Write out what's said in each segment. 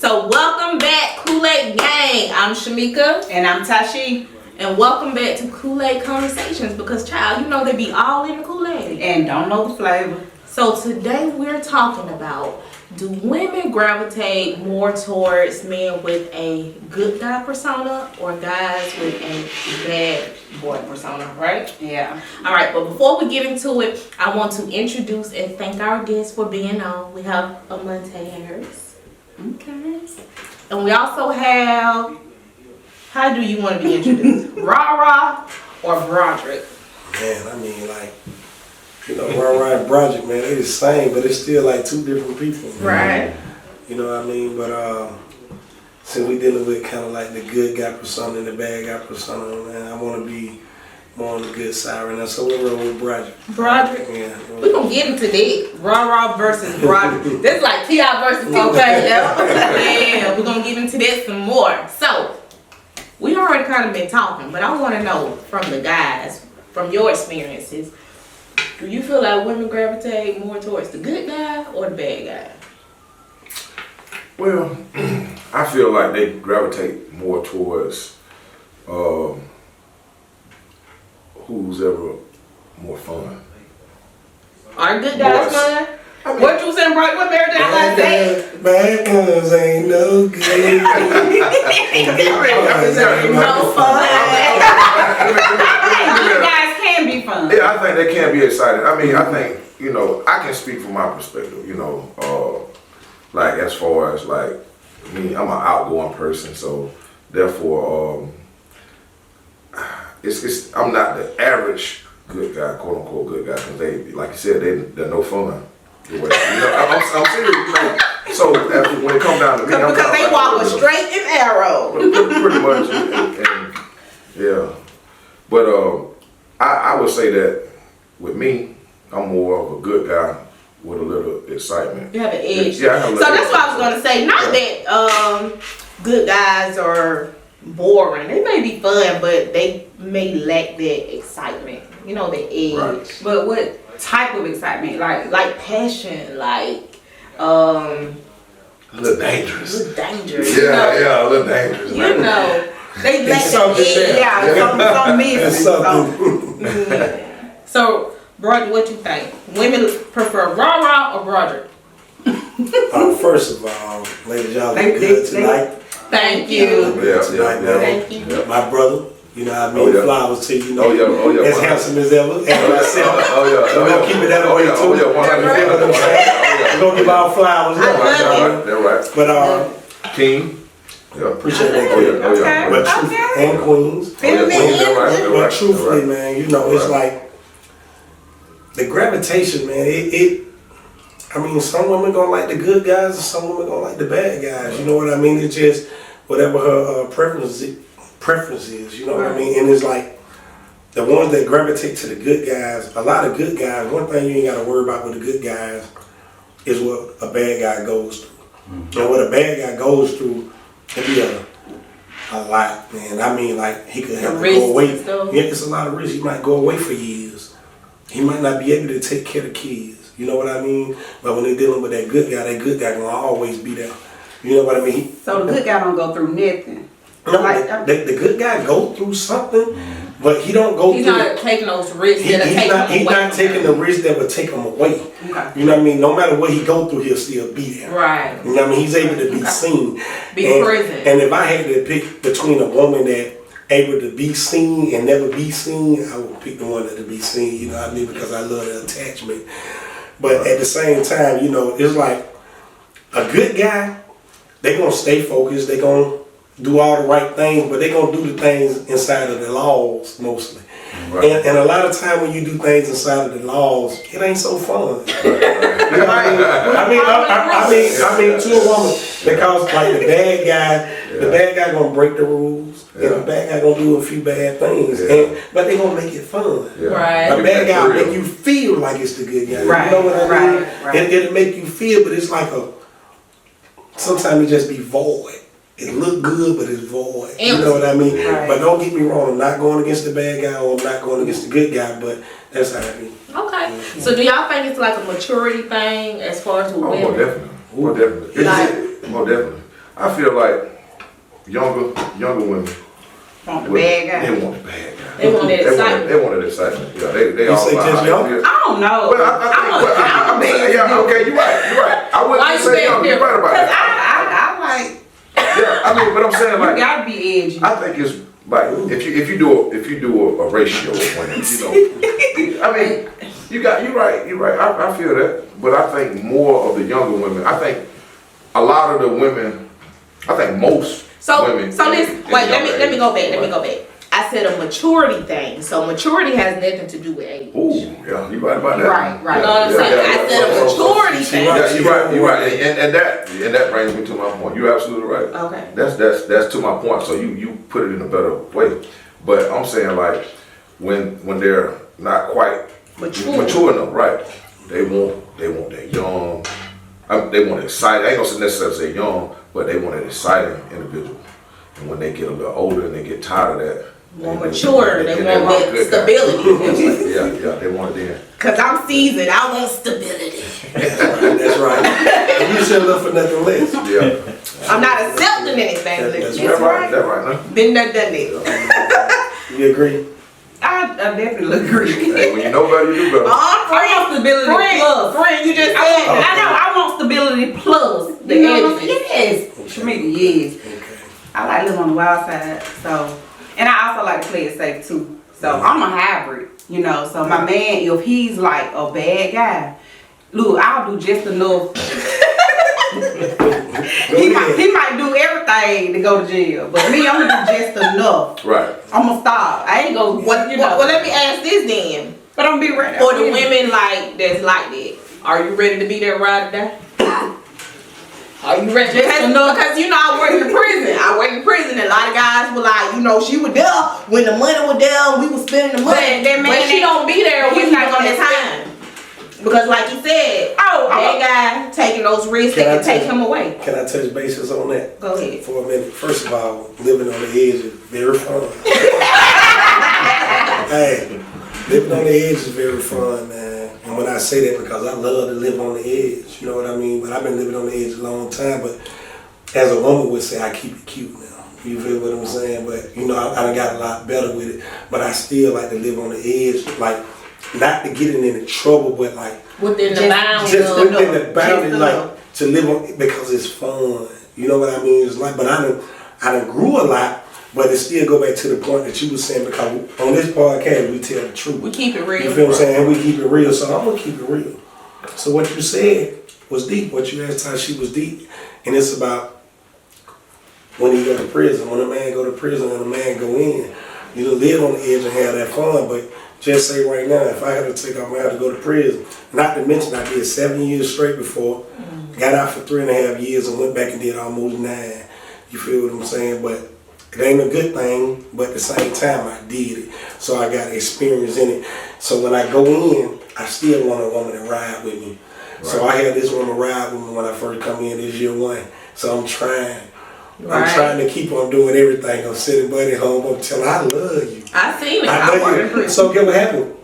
So welcome back, Kool-Aid Gang. I'm Shamekia. And I'm Tashee. And welcome back to Kool-Aid Conversations because, child, you know they be all in the Kool-Aid. And don't know the flavor. So today we're talking about, do women gravitate more towards men with a good guy persona or guys with a bad boy persona, right? Yeah. All right, but before we get into it, I want to introduce and thank our guests for being on. We have a Montae Harris. Okay. And we also have, how do you want to be introduced? Rah or Brodrick? Man, I mean, like, you know, Rah and Brodrick, man, they the same, but it's still like two different people. Right. You know what I mean? But since we dealing with kind of like the good guy persona and the bad guy persona, man, I want to be more on the good side right now. So we're rolling with Brodrick. Brodrick? Yeah. We're going to get into that. Rah versus Brodrick. That's like T.I. versus Montae. Yeah, we're going to get into that some more. So, we already kind of been talking, but I want to know from the guys, from your experiences, do you feel like women gravitate more towards the good guy or the bad guy? Well, I feel like they gravitate more towards who's ever more fun. Are good guys fun? I mean, What you saying, Brodrick? What Mary Jane last day? Bad guys ain't no good. No fun. You guys can be fun. Yeah, I think they can be excited. I mean, I think, you know, I can speak from my perspective, you know, like as far as like me, I'm an outgoing person, so therefore, I'm not the average good guy, quote unquote good guy, because they, like you said, they're no fun. You know, I'm serious. You know, so when it comes down to me, I'm because they like, walk with straight and arrow. pretty much, and yeah. But I would say that with me, I'm more of a good guy with a little excitement. You have an edge. Yeah, I have a So little that's what I was going to say. Not that good guys are boring. They may be fun, but they may lack that excitement. You know, the edge. Right. But what type of excitement? Like passion, like A little dangerous. dangerous. Yeah, a little dangerous. You know, they lack It's that something edge. there. Yeah, some That's missing. something. So, Brodrick, what you think? Women prefer Rah or Brodrick? First of all, ladies, y'all look They- good they- tonight. Thank Y'all you. look good tonight, man. Thank you. Yeah. My brother, you know, I mean, Oh, yeah. flowers to you, know, Oh yeah. as handsome as ever, and myself. Oh yeah. We're gonna keep it that way too. Oh yeah. 100%. We're gonna give our flowers. I love They're right. But King. Yeah. appreciate that. Oh yeah. Oh yeah. But truth and queens. Oh, yeah. They're right. But truthfully, They're right. man, you know, it's like the gravitation, man. I mean, some women gonna like the good guys, and some women gonna like the bad guys. You know what I mean? It's just whatever her preference is. You know what I mean? And it's like the ones that gravitate to the good guys. A lot of good guys. One thing you ain't gotta worry about with the good guys is what a bad guy goes through. And what a bad guy goes through can be a lot, man. I mean, like he could have to Risks go away. and stuff. Yeah, it's a lot of risk. He might go away for years. He might not be able to take care of the kids. You know what I mean? But when they're dealing with that good guy gonna always be there. You know what I mean? So the good guy don't go through nothing. No, the good guy go through something, but he don't go He's through. not taking those risks He's that are taking not away. taking the risk that would take him away. Okay. You know what I mean? No matter what he go through, he'll still be there. Right. You know what I mean? He's able to be seen. Be present. And if I had to pick between a woman that able to be seen and never be seen, I would pick the one that to be seen. You know what I mean? Because I love the attachment. But at the same time, you know, it's like a good guy, they gonna stay focused, they gonna do all the right things, but they gonna do the things inside of the laws mostly. Right. And a lot of time when you do things inside of the laws, it ain't so fun. You know what I mean, to a woman, because like the bad guy gonna break the rules, and the bad guy gonna do a few bad things, but they gonna make it fun. Yeah. Right. A bad guy will make you feel like it's the good guy. Right, You know what I mean? right. It'll make you feel, but it's like sometimes it just be void. It look good, but it's void. You know what I mean? Right. But don't get me wrong, I'm not going against the bad guy or I'm not going against the good guy, but that's how I be. Okay. So do y'all think it's like a maturity thing as far as with Oh, women? more definitely. More definitely. Like- More definitely. I feel like younger women. Want the bad guy. They want the bad guy. They want that excitement. They want that excitement. Yeah, they You all say about just how young? they feel. I don't know. Well, I'm saying, yeah, okay, you're right. I wouldn't Why you say young, you're right about Cause that. I like, Yeah, I mean, but I'm saying you like, gotta be edgy. I think it's like if you do a ratio of women, I mean, you're right. I feel that, but I think more of the younger women. I think a lot of the women. I think most women. So this wait, let me go back. I said a maturity thing. So maturity has nothing to do with age. Ooh, yeah, you right about that. Right. You know what I'm saying? I said a maturity thing. Yeah, you're right, and that brings me to my point. You're absolutely right. Okay. That's to my point. So you put it in a better way. But I'm saying like when they're not quite mature enough, right? They want that young. They want excited. I ain't gonna necessarily say young, but they want an exciting individual. And when they get a little older and they get tired of that. More mature, they want that stability. Yeah, they want it then. Cause I'm seasoned, I want stability. That's right. And you should look for nothing less. Yeah. I'm not accepting anything less. That's right. That's right now. Been there, done it. You agree? I definitely agree. Hey, when you know better, you do better. I want stability plus. Friend, you just said I know. I want stability plus the You know edges. Yes, Shamekia, yes. Okay. I like living on the wild side, so, and I also like to play it safe too. So I'm a hybrid, So my man, if he's like a bad guy, look, I'll do just enough. he might do everything to go to jail, but me, I'm gonna do just enough. Right. I'm gonna stop. I ain't gonna, well, let me ask this then. But I'm gonna be ready For the women that's like that, are you ready to be that ride or die? Are you ready? Because I work in prison. I work in prison, and a lot of guys were like, she was there when the money was there. We was spending the money, but she don't be there. He's not on that time. Because like you said, that guy taking those risks that can take him away. Can I touch bases on that? Go ahead. For a minute. First of all, living on the edge is very fun. Hey, living on the edge is very fun, man. And when I say that, because I love to live on the edge, you know what I mean? But I've been living on the edge a long time. But as a woman would say, I keep it cute now. You feel what I'm saying? But I done got a lot better with it. But I still like to live on the edge, like not to get in any trouble, but like within the bounds. Just within the boundaries, like to live on because it's fun. You know what I mean? It's like, but I done grew a lot. But it still go back to the point that you were saying, because on this podcast we tell the truth. We keep it real. You feel what I'm saying? And we keep it real, so I'm gonna keep it real. So what you said was deep. What you asked Tashee was deep. And it's about when you go to prison, when a man go to prison and a man go in, you live on the edge and have that fun. But just say right now, if I had to take off, I had to go to prison. Not to mention I did 7 years straight before, got out for 3.5 years and went back and did almost 9. You feel what I'm saying? But it ain't a good thing, but at the same time, I did it. So I got experience in it. So when I go in, I still want a woman to ride with me. Right. So I had this woman ride with me when I first come in this year 1. So I'm trying. Right. I'm trying to keep on doing everything. I'm sitting buddy home. I'm telling her, I love you. I seen it. I love you. So get what happened?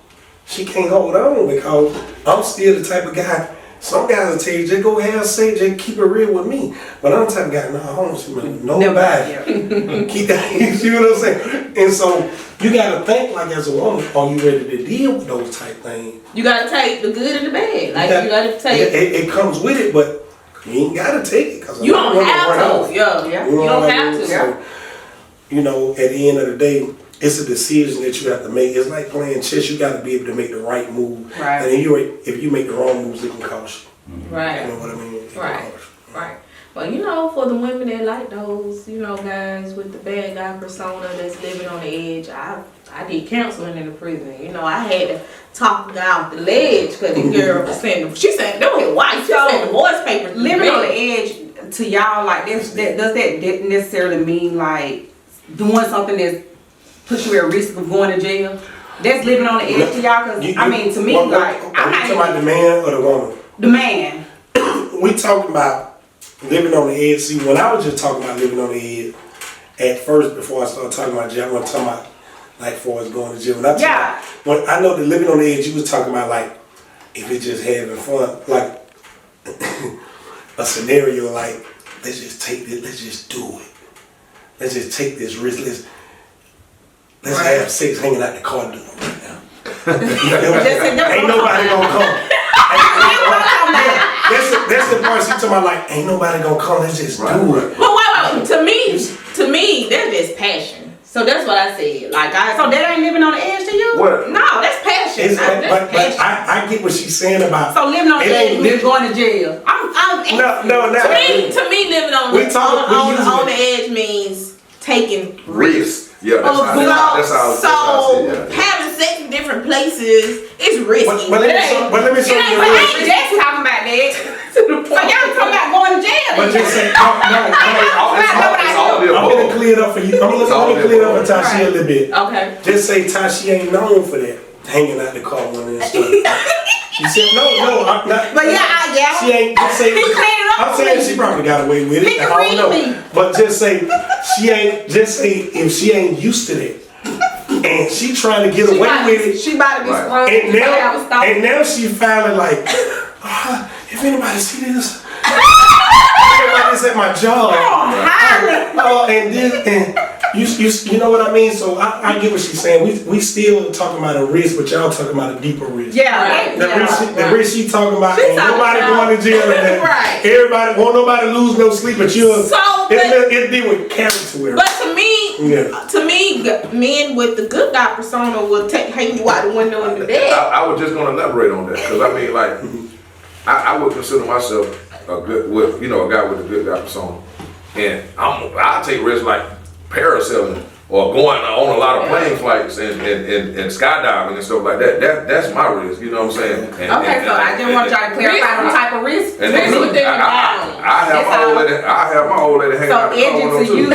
She can't hold on because I'm still the type of guy. Some guys will tell you, just go have sex, just keep it real with me. But I'm the type of guy, no, I don't see nobody. Keep that, you see what I'm saying? And so you gotta think like as a woman, are you ready to deal with those type things? You gotta take the good and the bad. Like you gotta take it comes with it, but you ain't gotta take it because you don't have to. Yeah. You don't have to. So, at the end of the day, it's a decision that you have to make. It's like playing chess. You got to be able to make the right move. Right. And if you make the wrong moves, it can cost you. Right. You know what I mean? Right. Well, for the women that like those, guys with the bad guy persona that's living on the edge, I did counseling in the prison. I had to talk the guy off the ledge because the girl was saying, she said, don't hit white. She said divorce papers. Living on the edge to y'all, like, does that necessarily mean, like, doing something that's put you at risk of going to jail? That's living on the edge to y'all? Because, to me, I'm not... You talking about the man or the woman? The man. We talking about living on the edge. See, when I was just talking about living on the edge, at first, before I started talking about jail, I wasn't talking about, like, for us going to jail. When I know that living on the edge, you was talking about, like, if it's just having fun, like, a scenario, like, let's just take this, let's just do it. Let's just take this risk. Let's have sex hanging out the car door right now. Ain't nobody gonna come. That's the part she talking about, like, ain't nobody gonna come, let's just do it. But wait, to me, that's just passion. So that's what I said. Like, so that ain't living on the edge to you? What? No, that's passion. But I get what she's saying about. So living on the edge means going to jail. No. To me, living on the edge means taking risks. Yeah, that's how having sex in different places is risky. But let me show you. I ain't just talking about that. So y'all talking about going to jail. But just say, I'm gonna clear it up for you. I'm gonna clear it up for Tashee a little bit. Okay. Just say Tashee ain't known for that, hanging out the car one and stuff. She said no, I'm not. But yeah. She ain't. Just say. He cleaned it up. I'm saying she probably got away with it. I don't know. But just say she ain't. Just say if she ain't used to that, and she trying to get away with it. She about to be sprung. And now she finally like, if anybody see this, everybody's at my job. And you know what I mean? So I get what she's saying. We still talking about a risk, but y'all talking about a deeper risk. Yeah. The risk she talking about, ain't nobody going to jail. Right. Everybody, won't nobody lose no sleep, but it deal with character. But to me, men with the good guy persona will hang you out the window and do that. I was just gonna elaborate on that because I mean, like, I would consider myself a guy with a good guy persona, and I take risks like parasailing or going on a lot of plane flights and skydiving and stuff like that. That's my risk. You know what I'm saying? So I just want y'all to clarify the type of risk. And I have my old lady hanging out the car with them too.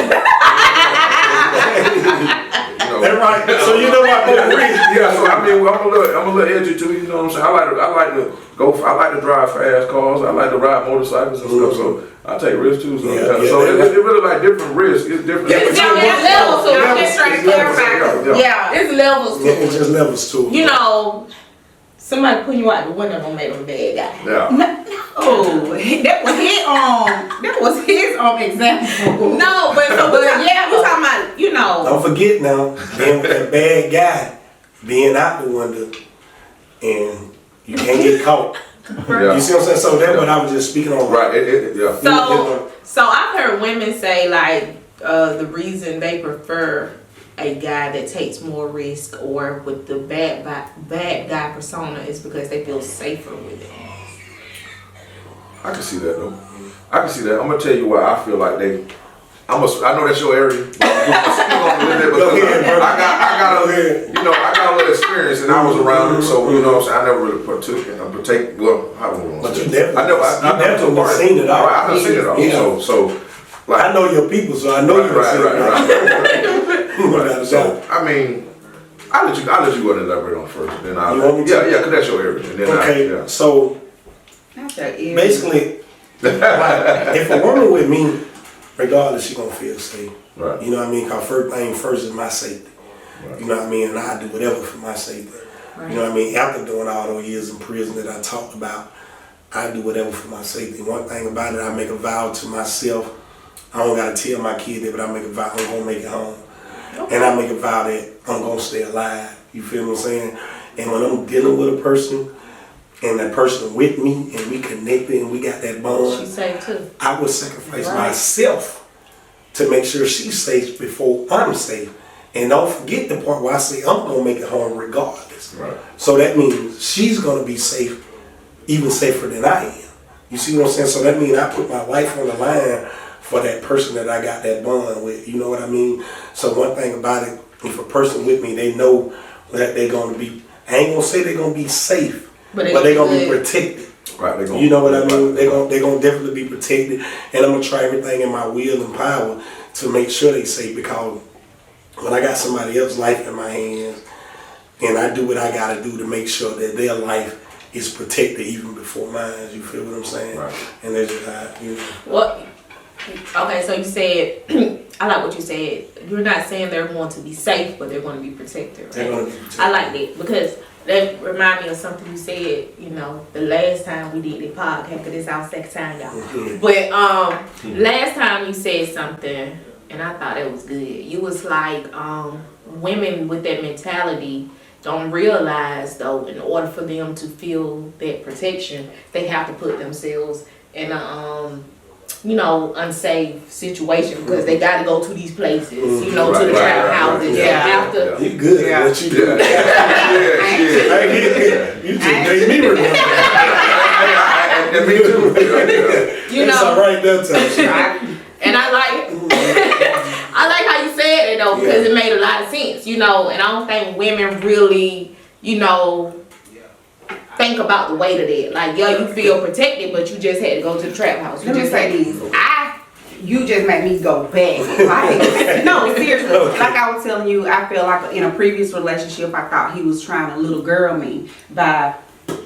That's right. So you know what? Yeah. So I mean, I'm a little edgy too. You know what I'm saying? I like to drive fast cars. I like to ride motorcycles and stuff. So I take risks too. So it's really like different risks. It's different. It's levels. So I'm just trying to clarify. Yeah, it's levels too. It's just levels too. You know, somebody putting you out the window don't make them a bad guy. Yeah. That was his example. No, but yeah, we're talking about, you know. Don't forget now, being that bad guy, being out the window, and you can't get caught. Yeah. You see what I'm saying? So that's what I was just speaking on. Right. So I've heard women say like the reason they prefer a guy that takes more risk or with the bad guy persona is because they feel safer with it. I can see that though. I can see that. I'm gonna tell you why I feel like I know that's your area. I got a little experience and I was around it, so you know what I'm saying. I never really partook and partake. Well, I don't know. But you definitely, I never seen it all. I've seen it all. Yeah. So like, I know your people, so I know you're right. So I mean, I'll let you go and elaborate on first. Then because that's your area. And then so basically, like, if a woman with me, regardless, she gonna feel safe. Right. You know what I mean? Cause first is my safety. Right. You know what I mean? And I do whatever for my safety. Right. You know what I mean? After doing all those years in prison that I talked about, I do whatever for my safety. One thing about it, I make a vow to myself. I don't gotta tell my kid that, but I make a vow I'm gonna make it home. Okay. And I make a vow that I'm gonna stay alive. You feel what I'm saying? And when I'm dealing with a person, and that person with me, and we connected, and we got that bond, she's safe too. I would sacrifice myself to make sure she's safe before I'm safe. And don't forget the part where I say I'm gonna make it home regardless. Right. So that means she's gonna be safe, even safer than I am. You see what I'm saying? So that means I put my life on the line for that person that I got that bond with. You know what I mean? So one thing about it, if a person with me, they know that they're gonna be, I ain't gonna say they're gonna be safe, but they're gonna be protected. Right, you know what I mean? They're gonna definitely be protected, and I'm gonna try everything in my will and power to make sure they safe, because when I got somebody else's life in my hands, and I do what I gotta do to make sure that their life is protected even before mine. You feel what I'm saying? Right. And that's just how, you know. Well, okay, so you said, I like what you said. You're not saying they're going to be safe, but they're going to be protected, right? They're going to be protected. I like that, because That remind me of something you said, you know, the last time we did the podcast, because this our second time, y'all. But last time you said something, and I thought it was good. You was like, women with that mentality don't realize, though, in order for them to feel that protection, they have to put themselves in a you know, unsafe situation because they got to go to these places, you know, to the trap houses. They have to. You good at what you do. You just made me remember. And me too. You It's know, all right there, Tashee. and I like how you said it though because it made a lot of sense, you know. And I don't think women really, you know, think about the weight of that. Like, yeah, you feel protected, but you just had to go to the trap house. Let me say this. You just made me go back. Like, no, seriously. Like I was telling you, I feel like in a previous relationship, I thought he was trying to little girl me by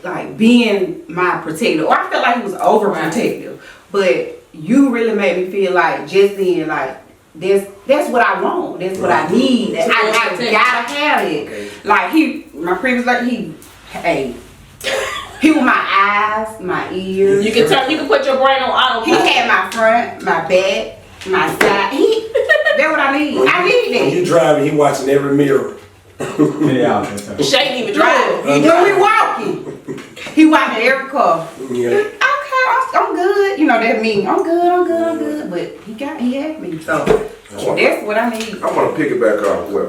like being my protector. Or I felt like he was overprotective. But you really made me feel like just then, like, that's what I want. That's what I need. I gotta have it. Like my previous, like he was my eyes, my ears. You can put your brain on auto. He had my front, my back, my side. That's what I need. I need that. When you driving, he watching every mirror. Shay didn't even drive. When we walking, he watching every car. Yeah. Okay, I'm good. You know that mean I'm good. But he had me. So that's what I need. I want to piggyback off what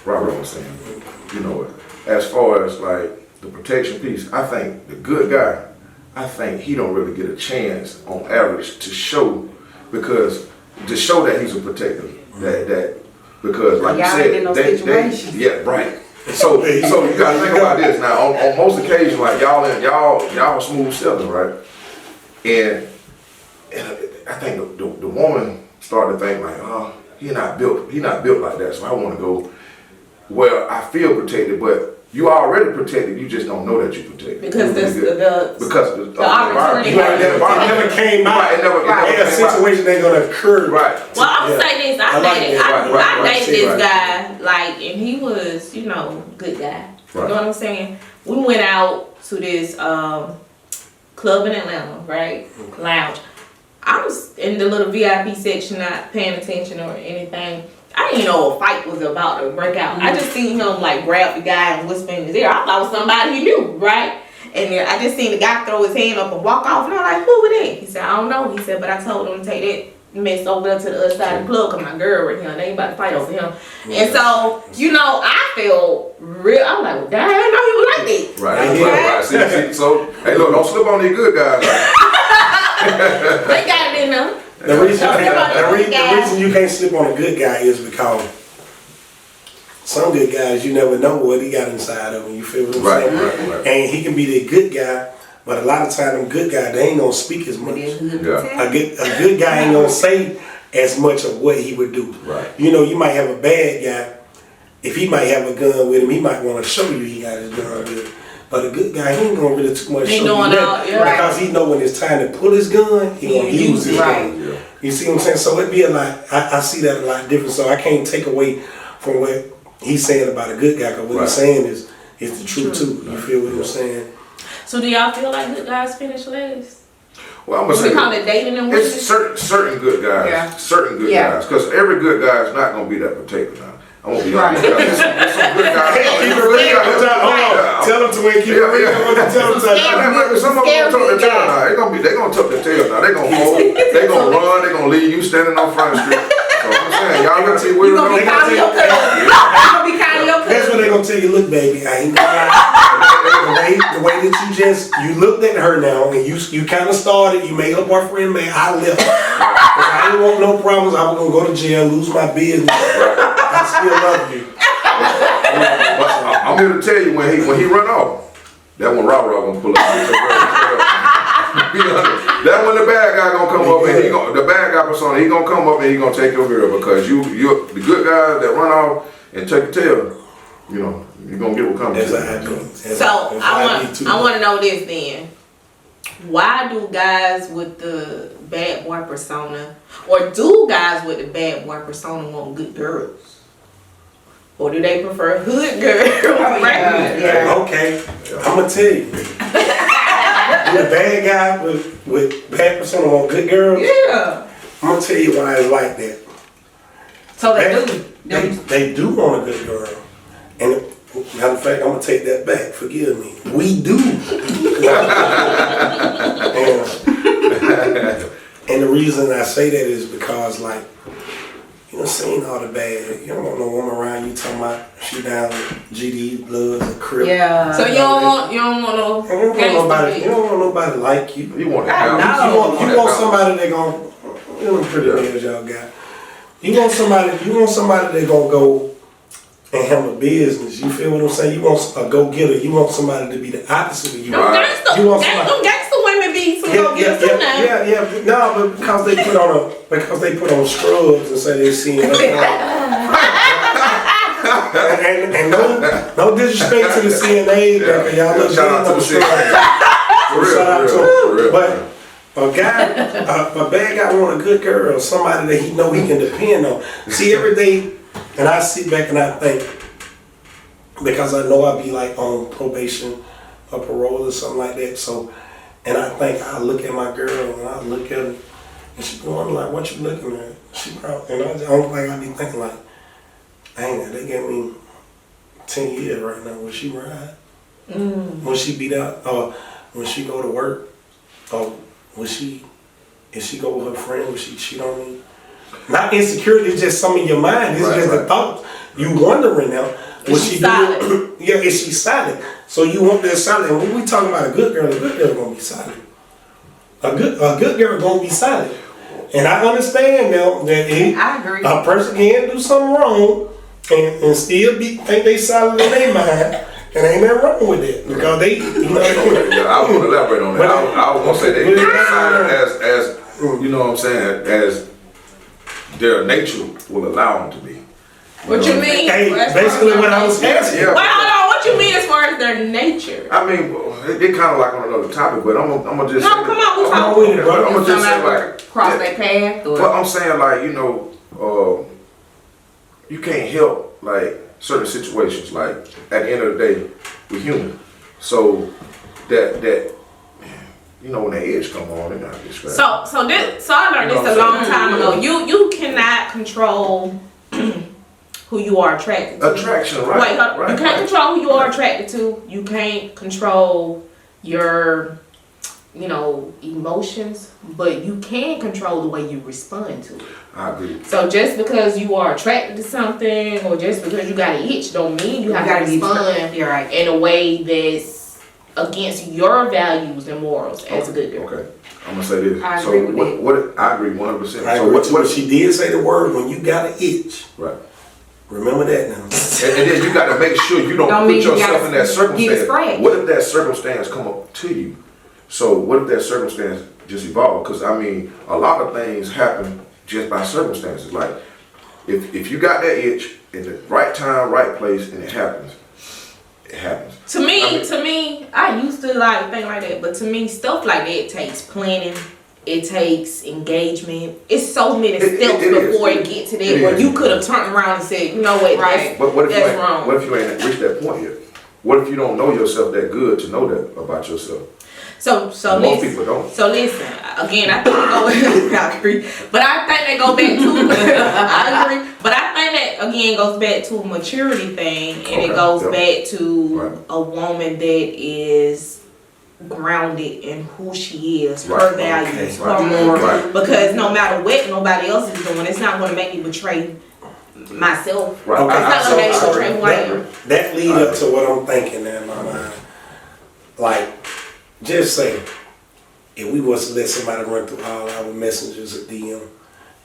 Robert was saying. You know, as far as like the protection piece, I think the good guy, I think he don't really get a chance on average to show that he's a protector. That because like you said, they yeah, right. So you gotta think about this now. On most occasions, like y'all smooth sailing, right? And I think the woman started to think like, oh, he not built like that. So I want to go where I feel protected, but you already protected. You just don't know that you're protected. Because the You opportunity. never came out. It never A situation ain't gonna occur. Right. Well, I'm gonna say this. I dated this right. guy, like, and he was, you know, good guy. You Right. know what I'm saying? We went out to this club in Atlanta, right? Lounge. I was in the little VIP section, not paying attention or anything. I didn't even know a fight was about to break out. I just seen him like grab the guy and whisper in his ear. I thought it was somebody he knew, right? And then I just seen the guy throw his hand up and walk off. And I'm like, who was that? He said, I don't know. He said, but I told him to take that mess over there to the other side of the club because my girl right here. They ain't about to fight over him. And so, you know, I felt real. I'm like, well, dang, I didn't know he was like that. Right. See, so, hey, look, don't slip on these good guys. They got it in them. The reason you can't slip on a good guy is because some good guys, you never know what he got inside of him. You feel what I'm saying? Right. And he can be the good guy, but a lot of times them good guys, they ain't gonna speak as much. Yeah. A good guy ain't gonna say as much of what he would do. Right. You know, you might have a bad guy. If he might have a gun with him, he might want to show you he got his gun with him. But a good guy, he ain't gonna really too much show you that. Because he know when it's time to pull his gun, he gonna use his gun. Yeah. You see what I'm saying? So it'd be a lot, I see that a lot different. So I can't take away from what he's saying about a good guy, because what he's saying is the truth too. You feel what I'm saying? So do y'all feel like good guys finish last? Well, I'm gonna say we call it dating and women? it's certain good guys, guys, because every good guy is not gonna be that protector now. I'm gonna be honest. There's some good guys. Tell them to wait. Keep it real. Tell them to. Some of them gonna tuck their tail now. They gonna tuck their tail now. They gonna hold. They gonna run. They gonna leave you standing on front of the street. So I'm saying, y'all gonna see where gonna be kind of your cousin. That's what they gonna tell you. Look, baby, I ain't gonna lie. The way that you looked at her now, and you kind of started. You made her boyfriend mad. I left. I didn't want no problems. I was gonna go to jail, lose my business. I still love you. I'm here to tell you when he run off, that when Robert gonna pull up. That when the bad guy gonna come up and the bad guy persona, he gonna come up and he gonna take your girl because you the good guy that run off and take the tail, you know, you gonna get what comes. So I want to know this then. Why do guys with the bad boy persona, or do guys with the bad boy persona want good girls? or do they prefer hood girls? Yeah. Okay, I'm gonna tell you. You a bad guy with bad persona on good girls. Yeah. I'm gonna tell you why it's like that. So they do. They do want a good girl. And matter of fact, I'm gonna take that back. Forgive me. We do. and the reason I say that is because, like, you know, seeing all the bad. You don't want no woman around you talking about she down with GD, Bloods, and Crip. Yeah. So you don't want no You don't want nobody like you. You want I that know. balance. You want somebody that gonna, you know, pretty nails y'all got. You want somebody that gonna go and handle business. You feel what I'm saying? You want a go-getter. You want somebody to be the opposite of you. Them gangsta women be some go-getters too now. Yeah. No, but because they put on scrubs and say they seeing and no disrespect to the CNA, y'all look Shout out to the CNA. Shout out to them. Real. But a bad guy want a good girl, somebody that he know he can depend on. See, every day, and I sit back and I think, because I know I be like on probation or parole or something like that. So, and I think I look at my girl and I look at her, and she going like, "What you looking at?" She probably, and I don't think I be thinking like, "Dang, they gave me 10 years right now. Will she ride? Will she beat out? Or when she go to work? Or if she go with her friend, will she cheat on me?" Not insecurity, it's just some in your mind. It's just the thoughts. You wondering now, will she do it? Yeah, is she solid? So you want that solid. And when we talking about a good girl gonna be solid. A good girl gonna be solid. And I understand now that I agree. a person can do something wrong and still think they solid in their mind. And ain't nothing wrong with it because they, you know. I was gonna elaborate on that. I was gonna say they solid as you know what I'm saying, as their nature will allow them to be. What you mean? Hey, basically what I was asking. Yeah. Wait, hold on. What you mean as far as their nature? I mean, it kind of like on another topic, but I'm gonna just. No, come on. We Come on with it, bro. I'm gonna just say Somebody like. cross their path. Or But I'm saying like, you know, you can't help like certain situations. Like at the end of the day, we're human. So that you know when that edge come on, they're not distracted. So I learned this a long time ago. You cannot control who you are attracted to. Attraction, right? Wait, you can't control who you are attracted to. You can't control your, emotions, but you can control the way you respond to it. I agree. So just because you are attracted to something, or just because you got an itch, don't mean you have to respond in a way that's against your values and morals as a good girl. Okay. I'm gonna say this. I So agree with what I agree 100%. Right, So what she did say the word when you got an itch. Right. Remember that now. And then you got to make sure you don't put yourself in that circumstance. What if that circumstance come up to you? So what if that circumstance just evolve? Because I mean, a lot of things happen just by circumstances. Like if you got that itch in the right time, right place, and it happens, it happens. To me, I used to think like that, but to me, stuff like that takes planning. It takes engagement. It's so many steps before it gets to that where you could have turned around and said, you know what, But what if that's you wrong. What if you ain't reached that point yet? What if you don't know yourself that good to know that about yourself? So Most listen. people don't. So listen. Again, I think I agree, but I think they go back to. I agree, but I think that again goes back to a maturity thing, and it goes back to a woman that is grounded in who she is, her values, her morals. Because no matter what nobody else is doing, it's not going to make me betray myself. Right. It's not going to make me betray who I am. That lead up to what I'm thinking now in my mind. Like, just say, if we was to let somebody run through all our messages at DM,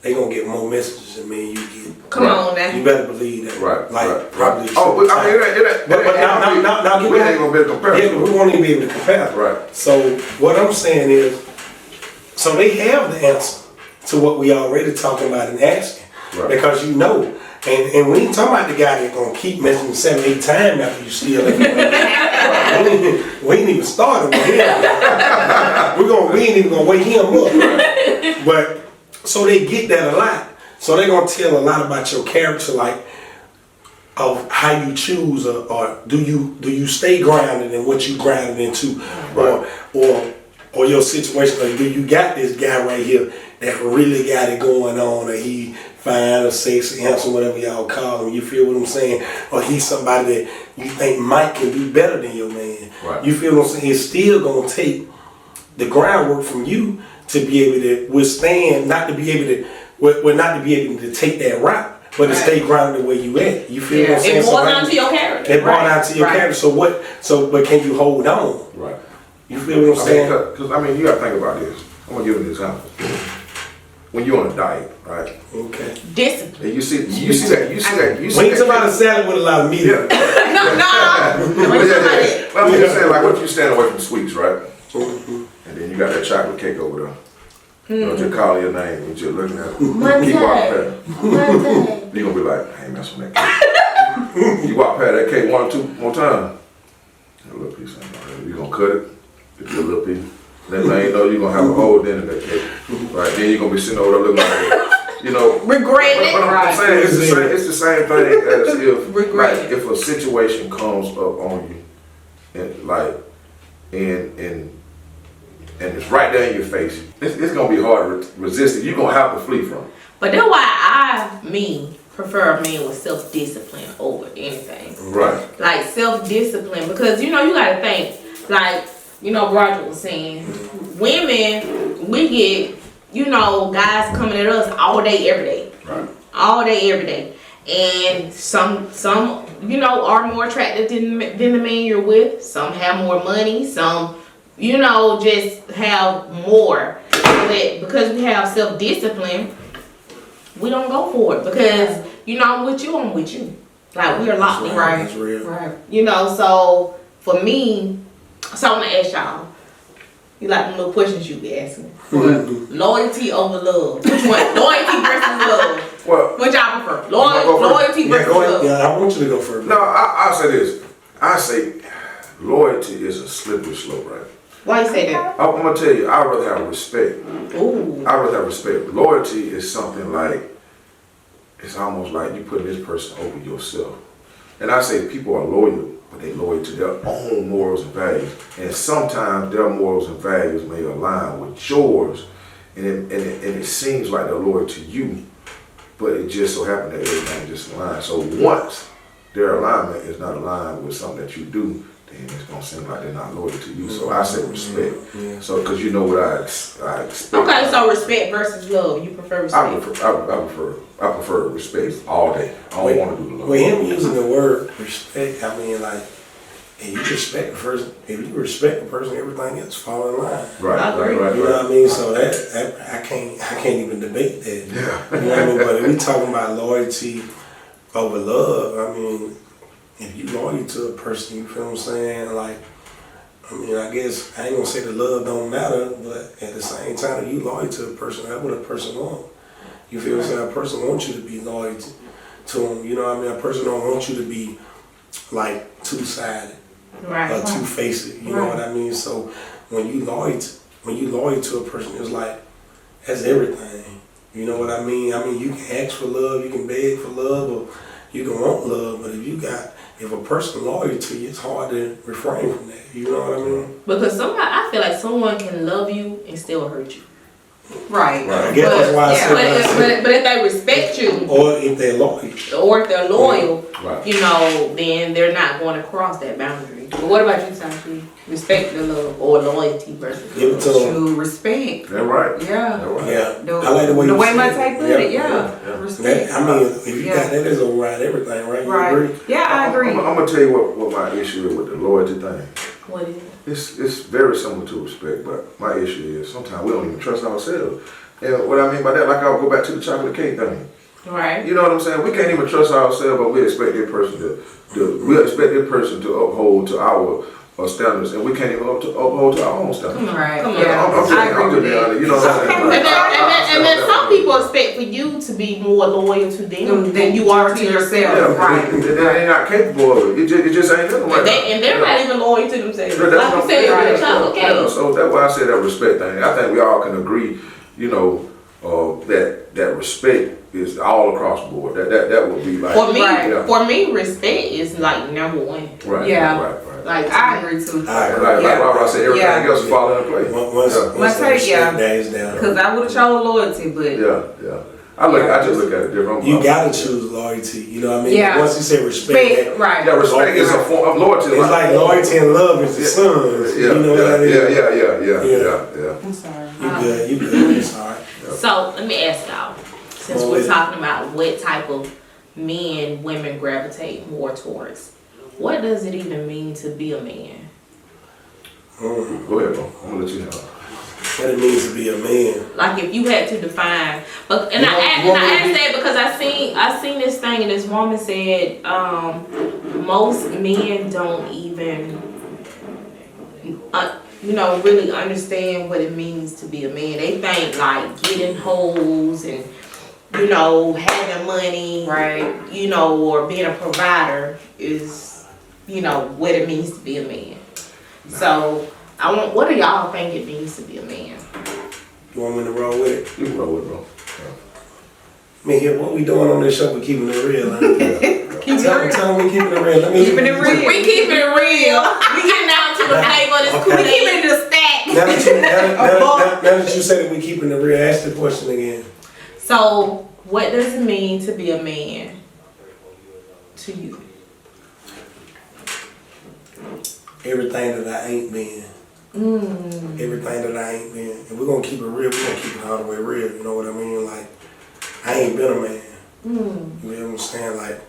they gonna get more messages than me and you get. Come on now. You better believe that. Right. Probably. Oh, but I mean, But now we ain't gonna be able to compare. Yeah, but we won't even be able to compare. Right. So what I'm saying is, so they have the answer to what we already talking about and asking. Right. Because you know, and we ain't talking about the guy that's gonna keep messaging 7, 8 times after you steal it. We ain't even started with him. We ain't even gonna wake him up. But so they get that a lot. So they're gonna tell a lot about your character, like of how you choose, or do you stay grounded in what you grounded into, or your situation, or do you got this guy right here that really got it going on, or he fine or sexy, handsome, whatever y'all call him, you feel what I'm saying? Or he's somebody that you think might can be better than your man. Right. You feel what I'm saying? It's still gonna take the groundwork from you to be able to withstand, not to be able to take that route. But to stay grounded where you at. You feel what I'm saying? It boils down to your character. It boils down to your character. But can you hold on? Right. You feel what I'm saying? Because you gotta think about this. I'm gonna give you an example. When you're on a diet, right? Okay. Discipline. And you see that. When you talk about a salad with a lot of meat. No. Well, I'm just saying, like, what if you stand away from sweets, right? And then you got that chocolate cake over there. You know, just call your name and just looking at it. Keep walking past. You're gonna be like, I ain't messing with that cake. You walk past that cake 1 or 2 more times. A little piece of it. You gonna cut it, get you a little piece. Next thing you know, you're gonna have a whole dinner that cake. Right, then you're gonna be sitting over there looking like, you know. Regret it. But I'm saying, it's the same thing as if, Regret like, if a situation comes up on you, and like, and it's right there in your face, it's gonna be hard to resist it. You're gonna have to flee from it. But that's why I prefer a man with self-discipline over anything. Right. Like self-discipline, because you gotta think, like, Brodrick was saying, women, we get, guys coming at us all day, every day. Right. All day, every day. And some are more attractive than the man you're with. Some have more money. Some, just have more. But because we have self-discipline, we don't go for it. Because, I'm with you. Like, we are locked in. Right. That's real. Right. So for me, so I'm gonna ask y'all. You like them little questions you be asking. Loyalty over love. Which one? Loyalty versus love. Well, Which y'all prefer? Loyalty versus love. Yeah, I want you to go first. no, I'll say this. I say loyalty is a slippery slope, right? Why you say that? I'm gonna tell you, I'd rather have respect. Ooh. I'd rather have respect. Loyalty is something like, it's almost like you put this person over yourself. And I say people are loyal, but they loyal to their own morals and values. And sometimes their morals and values may align with yours, and it seems like they're loyal to you, but it just so happened that everything just aligns. So once their alignment is not aligned with something that you do, then it's gonna seem like they're not loyal to you. So I say respect. Yeah. So because you know what I expect. Okay, so respect versus love. You prefer respect? I prefer respect all day. I don't want to do the love. With him using the word respect, I mean, like, if you respect the person, everything else fall in line. Right. You know what I mean? So that I can't even debate that. Yeah. You know what I mean? But if we talking about loyalty over love, I mean, if you loyal to a person, you feel what I'm saying? Like, I mean, I guess I ain't gonna say the love don't matter, but at the same time, if you loyal to a person, that's what a person wants. You feel what I'm saying? A person wants you to be loyal to them. You know what I mean? A person don't want you to be like two-sided or two-faced. You know what I mean? So when you loyal to a person, it's like that's everything. You know what I mean? I mean, you can ask for love, you can beg for love, or you can want love, but if a person loyal to you, it's hard to refrain from that. You know what I mean? Because I feel like someone can love you and still hurt you. Right. I guess that's why I said But if they respect you, or if they're loyal, Right. then they're not going to cross that boundary. But what about you, Tashee? Respect the love or loyalty versus give it to them. True respect. That's right. Yeah. That's right. Yeah, I like the way Montae put it. Yeah. Yeah. Respect. I mean, if you got that, it's override everything, right? You agree? Yeah, I agree. I'm gonna tell you what my issue is with the loyalty thing. what is it? It's very similar to respect, but my issue is sometimes we don't even trust ourselves. And what I mean by that, like I'll go back to the chocolate cake thing. Right. You know what I'm saying? We can't even trust ourselves, but we expect that person to uphold to our standards, and we can't even uphold to our own standards. Right. Come on. Yeah. I'm just being honest. You know what I'm saying? And then some people expect for you to be more loyal to them than you are to yourself. Yeah, Right. they're not capable of it. It just ain't nothing like that. And they're not even loyal to themselves. That's Like what you said, I'm with the saying. chocolate cake. Yeah, so that's why I said that respect thing. I think we all can agree, that respect is all across the board. That would be like For me, respect is like number one. Right. Yeah. Right. Like I agree too. Like Robert said, everything else fall into place. Once that respect days down. Because I would have chose loyalty, but Yeah. I just look at it different. You gotta choose loyalty. You know what I mean? Yeah. Once you say respect, right. Yeah, respect is a form of loyalty. it's like loyalty and love is the sons. You know what I mean? Yeah. I'm sorry. You good. It's alright. So let me ask y'all, since we're talking about what type of men women gravitate more towards, what does it even mean to be a man? Go ahead, bro. I'm gonna let you know. What it means to be a man. Like if you had to define, but I asked that because I seen this thing and this woman said most men don't even really understand what it means to be a man. They think like getting hoes and having money, Right. or being a provider is what it means to be a man. So what do y'all think it means to be a man? You want me to roll with it? You can roll with it, bro. Man, here, what we doing on this show? We keeping it real. Huh? Keep it real. Tell them we keeping it real. Keeping it real. We keeping it real. We getting down to the flavor of this Okay. Kool. We keeping it in the stack. Now that you said that we keeping it real, ask the question again. So, what does it mean to be a man to you? Everything that I ain't been. Everything that I ain't been. And we're gonna keep it real. We're gonna keep it all the way real. You know what I mean? Like, I ain't been a man. You know what I'm saying? Like,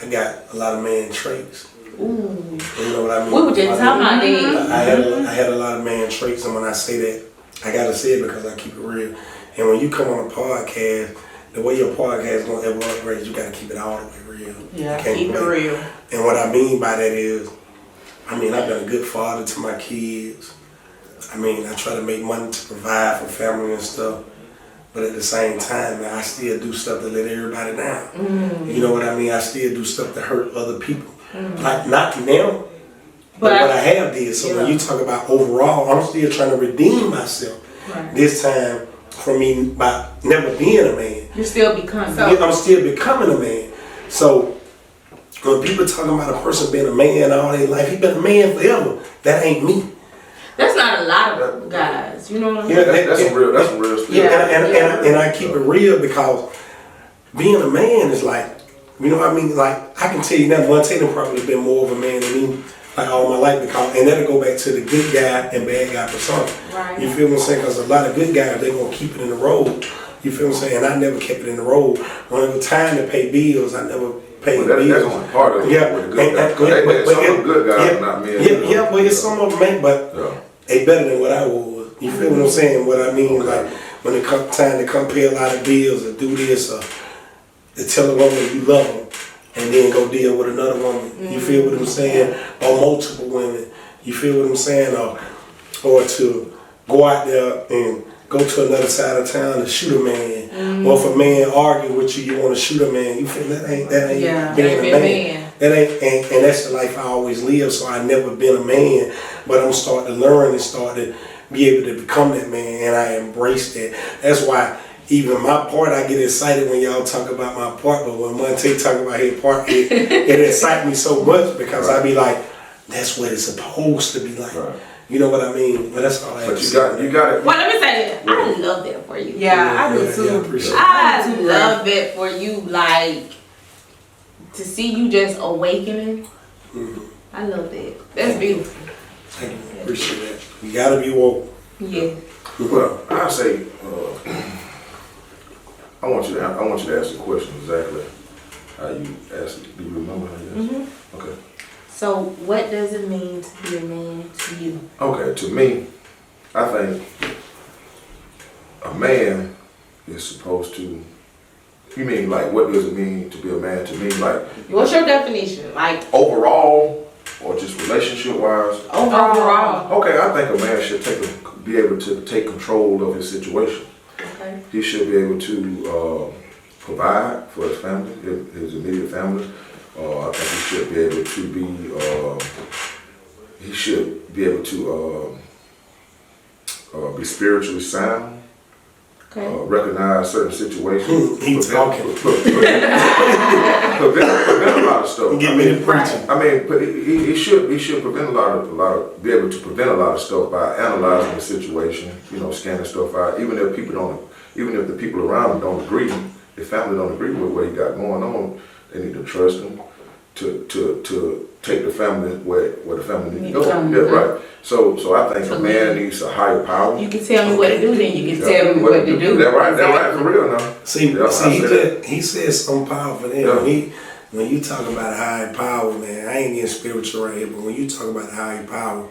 I got a lot of man traits. You know what I mean? We were just talking about that. I had a lot of man traits, and when I say that, I gotta say it because I keep it real. And when you come on a podcast, the way your podcast is gonna ever upgrade, you gotta keep it all the way real. Yeah, You can't keep it play. real. And what I mean by that is, I've been a good father to my kids. I try to make money to provide for family and stuff. But at the same time, man, I still do stuff to let everybody down. You know what I mean? I still do stuff to hurt other people. Like, not now, but what I have did. So when you talk about overall, I'm still trying to redeem myself. Right. This time for me by never being a man. You're still becoming. I'm still becoming a man. So when people talking about a person being a man all their life, he been a man forever. That ain't me. That's not a lot of guys. You know what I mean? Yeah, That's some real stuff. And I keep it real because being a man is like, you know what I mean? Like, I can tell you now, Montae probably been more of a man than me, like, all my life, and that'll go back to the good guy and bad guy persona. Right. You feel what I'm saying? Because a lot of good guys, they gonna keep it in the road. You feel what I'm saying? And I never kept it in the road. When it was time to pay bills, I never paid bills. That's only part of it. Yeah, With the good guys. Some of the good guys are not men. Yeah, but it's some of them ain't, but they better than what I was. You feel what I'm saying? What I mean, like, when it comes time to come pay a lot of bills or do this or to tell a woman you love them and then go deal with another woman. You feel what I'm saying? Or multiple women. You feel what I'm saying? Or to go out there and go to another side of town and shoot a man. Or if a man argue with you, you want to shoot a man. You feel that ain't being a man. That ain't, and that's the life I always lived. So I never been a man, but I'm starting to learn and starting to be able to become that man, and I embrace that. That's why even my part, I get excited when y'all talk about my part, but when Montae talk about his part, it excites me so much because I be like, that's what it's supposed to be like. You know what I mean? But that's all I have to say. But you got it. Well, let me say that. I love that for you. Yeah, I do too. Yeah, I appreciate it. I love it for you, like, to see you just awakening. I love that. That's beautiful. Thank you. Appreciate that. You gotta be woke. Yeah. Well, I say, I want you to ask the question exactly how you asked it. Do you remember how you asked it? Okay. So, what does it mean to be a man to you? Okay, to me, I think a man is supposed to. You mean like what does it mean to be a man to me? Like, What's your definition? Like overall, or just relationship wise? overall. Okay, I think a man should be able to take control of his situation. Okay. He should be able to provide for his family, his immediate family. I think he should be able to be able to be spiritually sound. recognize certain situations. He talking. Prevent a lot of stuff. Get me to preaching. I mean, but he should prevent a lot of be able to prevent a lot of stuff by analyzing the situation, scanning stuff out. Even if the people around him don't agree, the family don't agree with what he got going on, they need to trust him to take the family where the family needs to go. Yeah, right. So I think a man needs a higher power. You can tell me what to do, then you can tell me what to do. That right for real now. See, he said something powerful there. Yeah. When you talk about higher power, man, I ain't getting spiritual right here, but when you talk about higher power,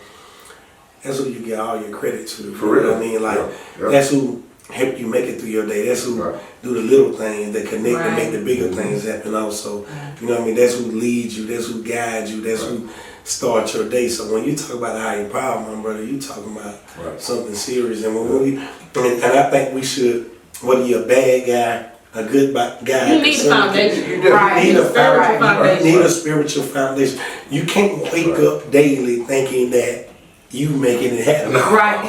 that's who you get all your credit to. For real. You know what I mean? Like, that's who help you make it through your day. That's who do the little things that connect and make the bigger things happen also. You know what I mean? That's who leads you. That's who guides you. That's who starts your day. So when you talk about higher power, my brother, you talking about something serious. And and I think we should, whether you're a bad guy, a good guy, you need a foundation. You need a spiritual foundation. You need a spiritual foundation. You can't wake up daily thinking that you making it happen. Right.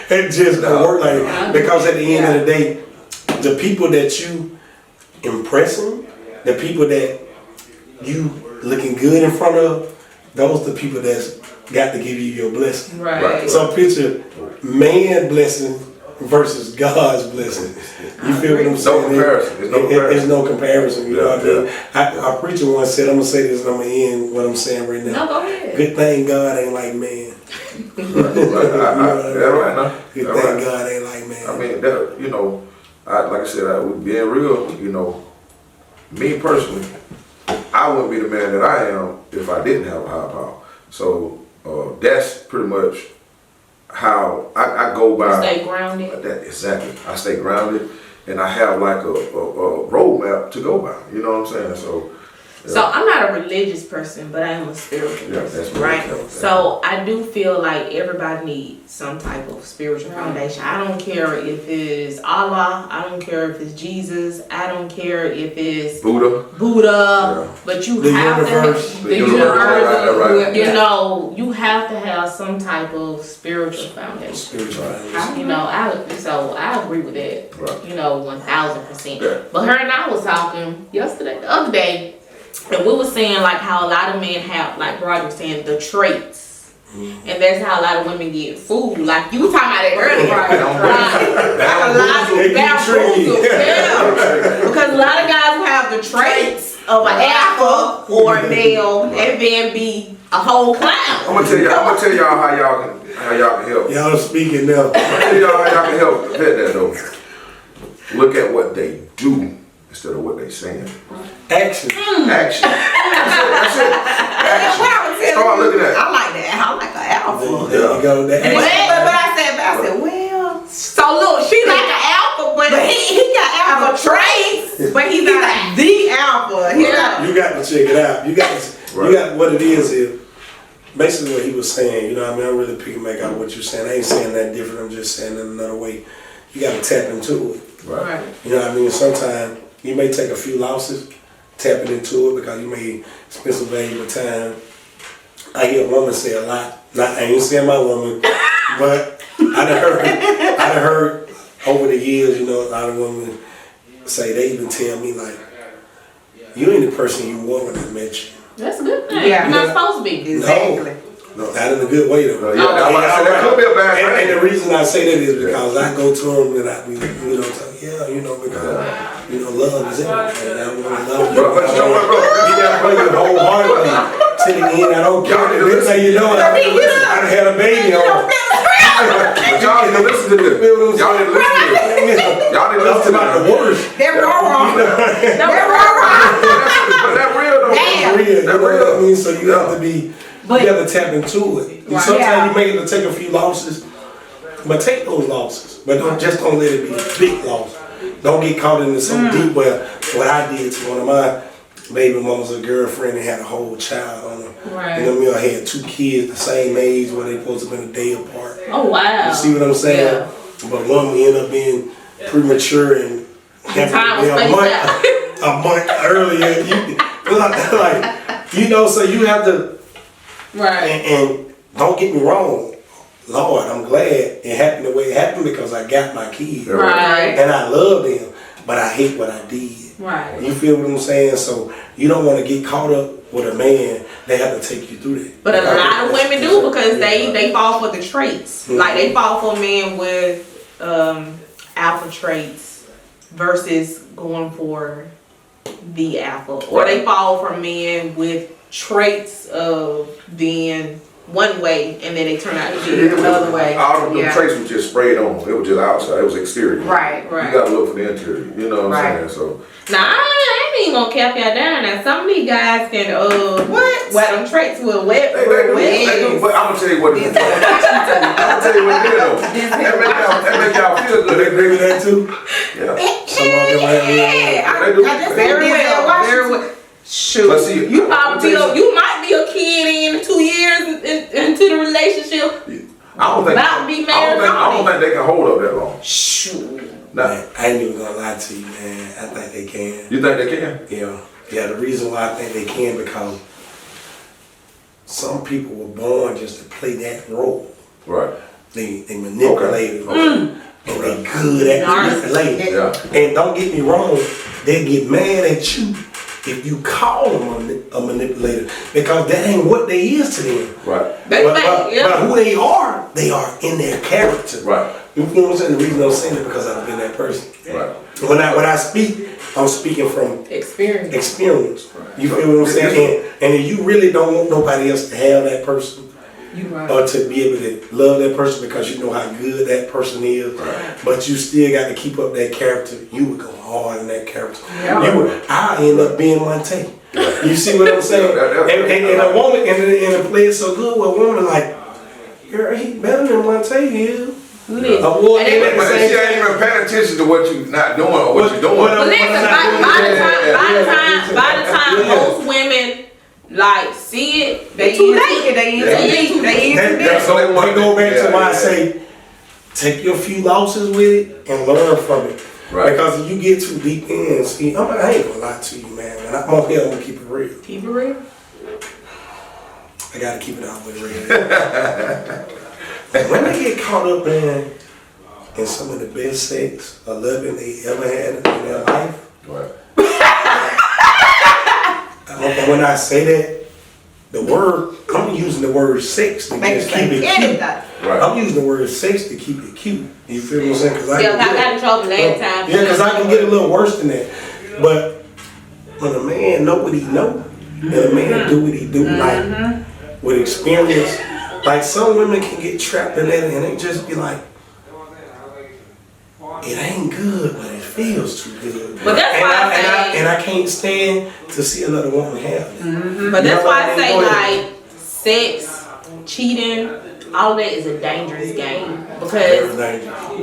It just don't work like that. Because at the end of the day, the people that you impressing, the people that you looking good in front of, those the people that's got to give you your blessing. Right. So picture man blessing versus God's blessing. You feel what I'm saying? There's no comparison. You know what I mean? Our preacher once said, I'm going to say this and I'm going to end what I'm saying right now. No, go ahead. Good thing God ain't like man. That's right now. Good thing God ain't like man. I mean, like I said, being real, me personally, I wouldn't be the man that I am if I didn't have a high power. So that's pretty much how I go by. Stay grounded. Exactly. I stay grounded, and I have like a roadmap to go by. You know what I'm saying? So I'm not a religious person, but I am a spiritual person, right? So I do feel like everybody needs some type of spiritual foundation. I don't care if it's Allah, I don't care if it's Jesus, I don't care if it's Buddha, but you have to have the universe. You have to have some type of spiritual foundation. I agree with that. 1000%. But her and I was talking the other day. And we were saying like how a lot of men have, like Brodrick was saying, the traits. And that's how a lot of women get food. Like you were talking about it earlier. Because a lot of guys will have the traits of an alpha or a male and then be a whole clown. I'm gonna tell y'all how y'all can help. Y'all speaking now. I'm gonna tell y'all how y'all can help vet that though. Look at what they do instead of what they saying. Action. That's it. Action. Start looking at it. I like that. I like an alpha. There you go. That But I said, well. So look, she's like an alpha, but he got alpha traits, but he's not the alpha. You got to check it out. You got what it is. Basically what he was saying, you know what I mean? I'm really picking back out what you're saying. I ain't saying that different. I'm just saying it another way. You got to tap into it. Right. You know what I mean? Sometimes you may take a few losses, tapping into it because you may spend some valuable time. I hear a woman say a lot. I ain't saying my woman, but I done heard over the years, a lot of women say, they even tell me like, you ain't the person you were when I met you. That's a good thing. Yeah. You're not supposed to be. Exactly. No, not in a good way though. That could be a bad thing. And the reason I say that is because I go to them and because love is everything. I want to love you. But you know what, bro? You gotta play your wholeheartedly to the end. I don't care. Let's say I done had a baby on. But y'all didn't listen to this. Y'all didn't listen to this. Y'all didn't listen to the worst. They're wrong. But that real though. That real. I mean, so you have to be. You have to tap into it. Right. Sometimes you may have to take a few losses, but take those losses. But don't let it be a big loss. Don't get caught into some deep where what I did to one of my baby mamas, a girlfriend, and had a whole child on her. Right. You know what I mean? I had 2 kids the same age where they supposed to have been a day apart. Oh wow. You see what I'm saying? Yeah. But one ended up being premature and a month earlier. So you have to. Right. And don't get me wrong, Lord, I'm glad it happened the way it happened because I got my kids. Right. And I love them, but I hate what I did. Right. You feel what I'm saying? So you don't want to get caught up with a man. They have to take you through that. But a lot of women do because they fall for the traits. Mm-hmm. Like they fall for men with alpha traits versus going for the alpha. Or they fall for men with traits of being one way and then they turn out to be another way. All of them traits was just sprayed on. It was just outside. It was exterior. Right. You gotta look for the interior. You know what I'm saying? So Now I ain't even gonna cap y'all down. Now some of these guys can wear them traits with wet. they do, but I'm gonna tell you what it is. I'm gonna tell you what it is though. That make y'all feel good. They agree with that too? Yeah. Some of them have They do. Very well. Shoot, But see, you might be a kid in 2 years into the relationship. I don't think they can hold up that long. Shoot. Nah. Man, I ain't even gonna lie to you, man. I think they can. You think they can? Yeah. The reason why I think they can because some people were born just to play that role. Right. They manipulate it. And they good at manipulating. Yeah. And don't get me wrong, they get mad at you if you call them a manipulator because that ain't what they is to them. Right. But who they are in their character. Right. You know what I'm saying? The reason I'm saying it because I've been that person. Right. When I speak, I'm speaking from Experience. You feel what I'm saying? And if you really don't want nobody else to have that person, or to be able to love that person because you know how good that person is, but you still got to keep up that character. You would go hard in that character. I end up being Montae. You see what I'm saying? And a woman, and a player so good with a woman like, girl, he better than Montae is. Who did? But she ain't even paying attention to what you're not doing or what you're doing. But listen, by the time most women like see it, they too late. They go back to why I say, take your few losses with it and learn from it. Right. Because if you get too deep in, see, I ain't gonna lie to you, man. And I'm on here, I'm gonna keep it real. Keep it real. I gotta keep it all the way real. When they get caught up, man, in some of the best sex or loving they ever had in their life. Right. And when I say that, I'm using the word sex to just keep it cute. Right. I'm using the word sex to keep it cute. You feel what I'm saying? Cause I got in trouble last time. Yeah, because I can get a little worse than that. But when a man know what he know, and a man do what he do, like with experience, like some women can get trapped in that and they just be like, it ain't good, but it feels too good. But that's why I say, and I can't stand to see another woman have it. But that's why I say like sex, cheating, all of that is a dangerous game because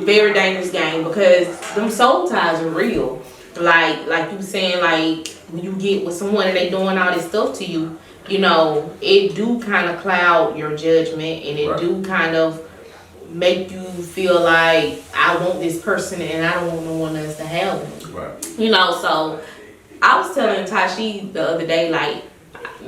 very dangerous game because them soul ties are real. Like you saying, like when you get with someone and they doing all this stuff to you, you know, it do kind of cloud your judgment and it do kind of make you feel like I want this person and I don't want no one else to have them. Right. You know, so I was telling Tashee the other day, like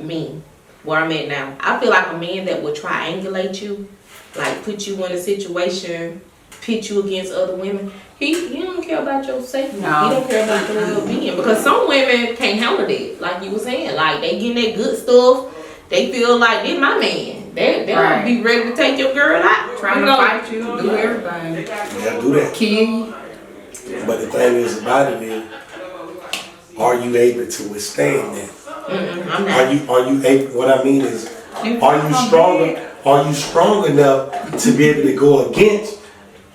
me, where I'm at now. I feel like a man that would triangulate you, like put you in a situation, pit you against other women. He don't care about your safety. No. He don't care about your well-being because some women can't handle that. Like you were saying, like they getting that good stuff. They feel like they're my man. They'll be ready to take your girl out. Trying to fight you, do everything. Yeah, do that. Kill. But the thing is about it is, are you able to withstand that? I'm not. Are you able? What I mean is, are you stronger? Are you strong enough to be able to go against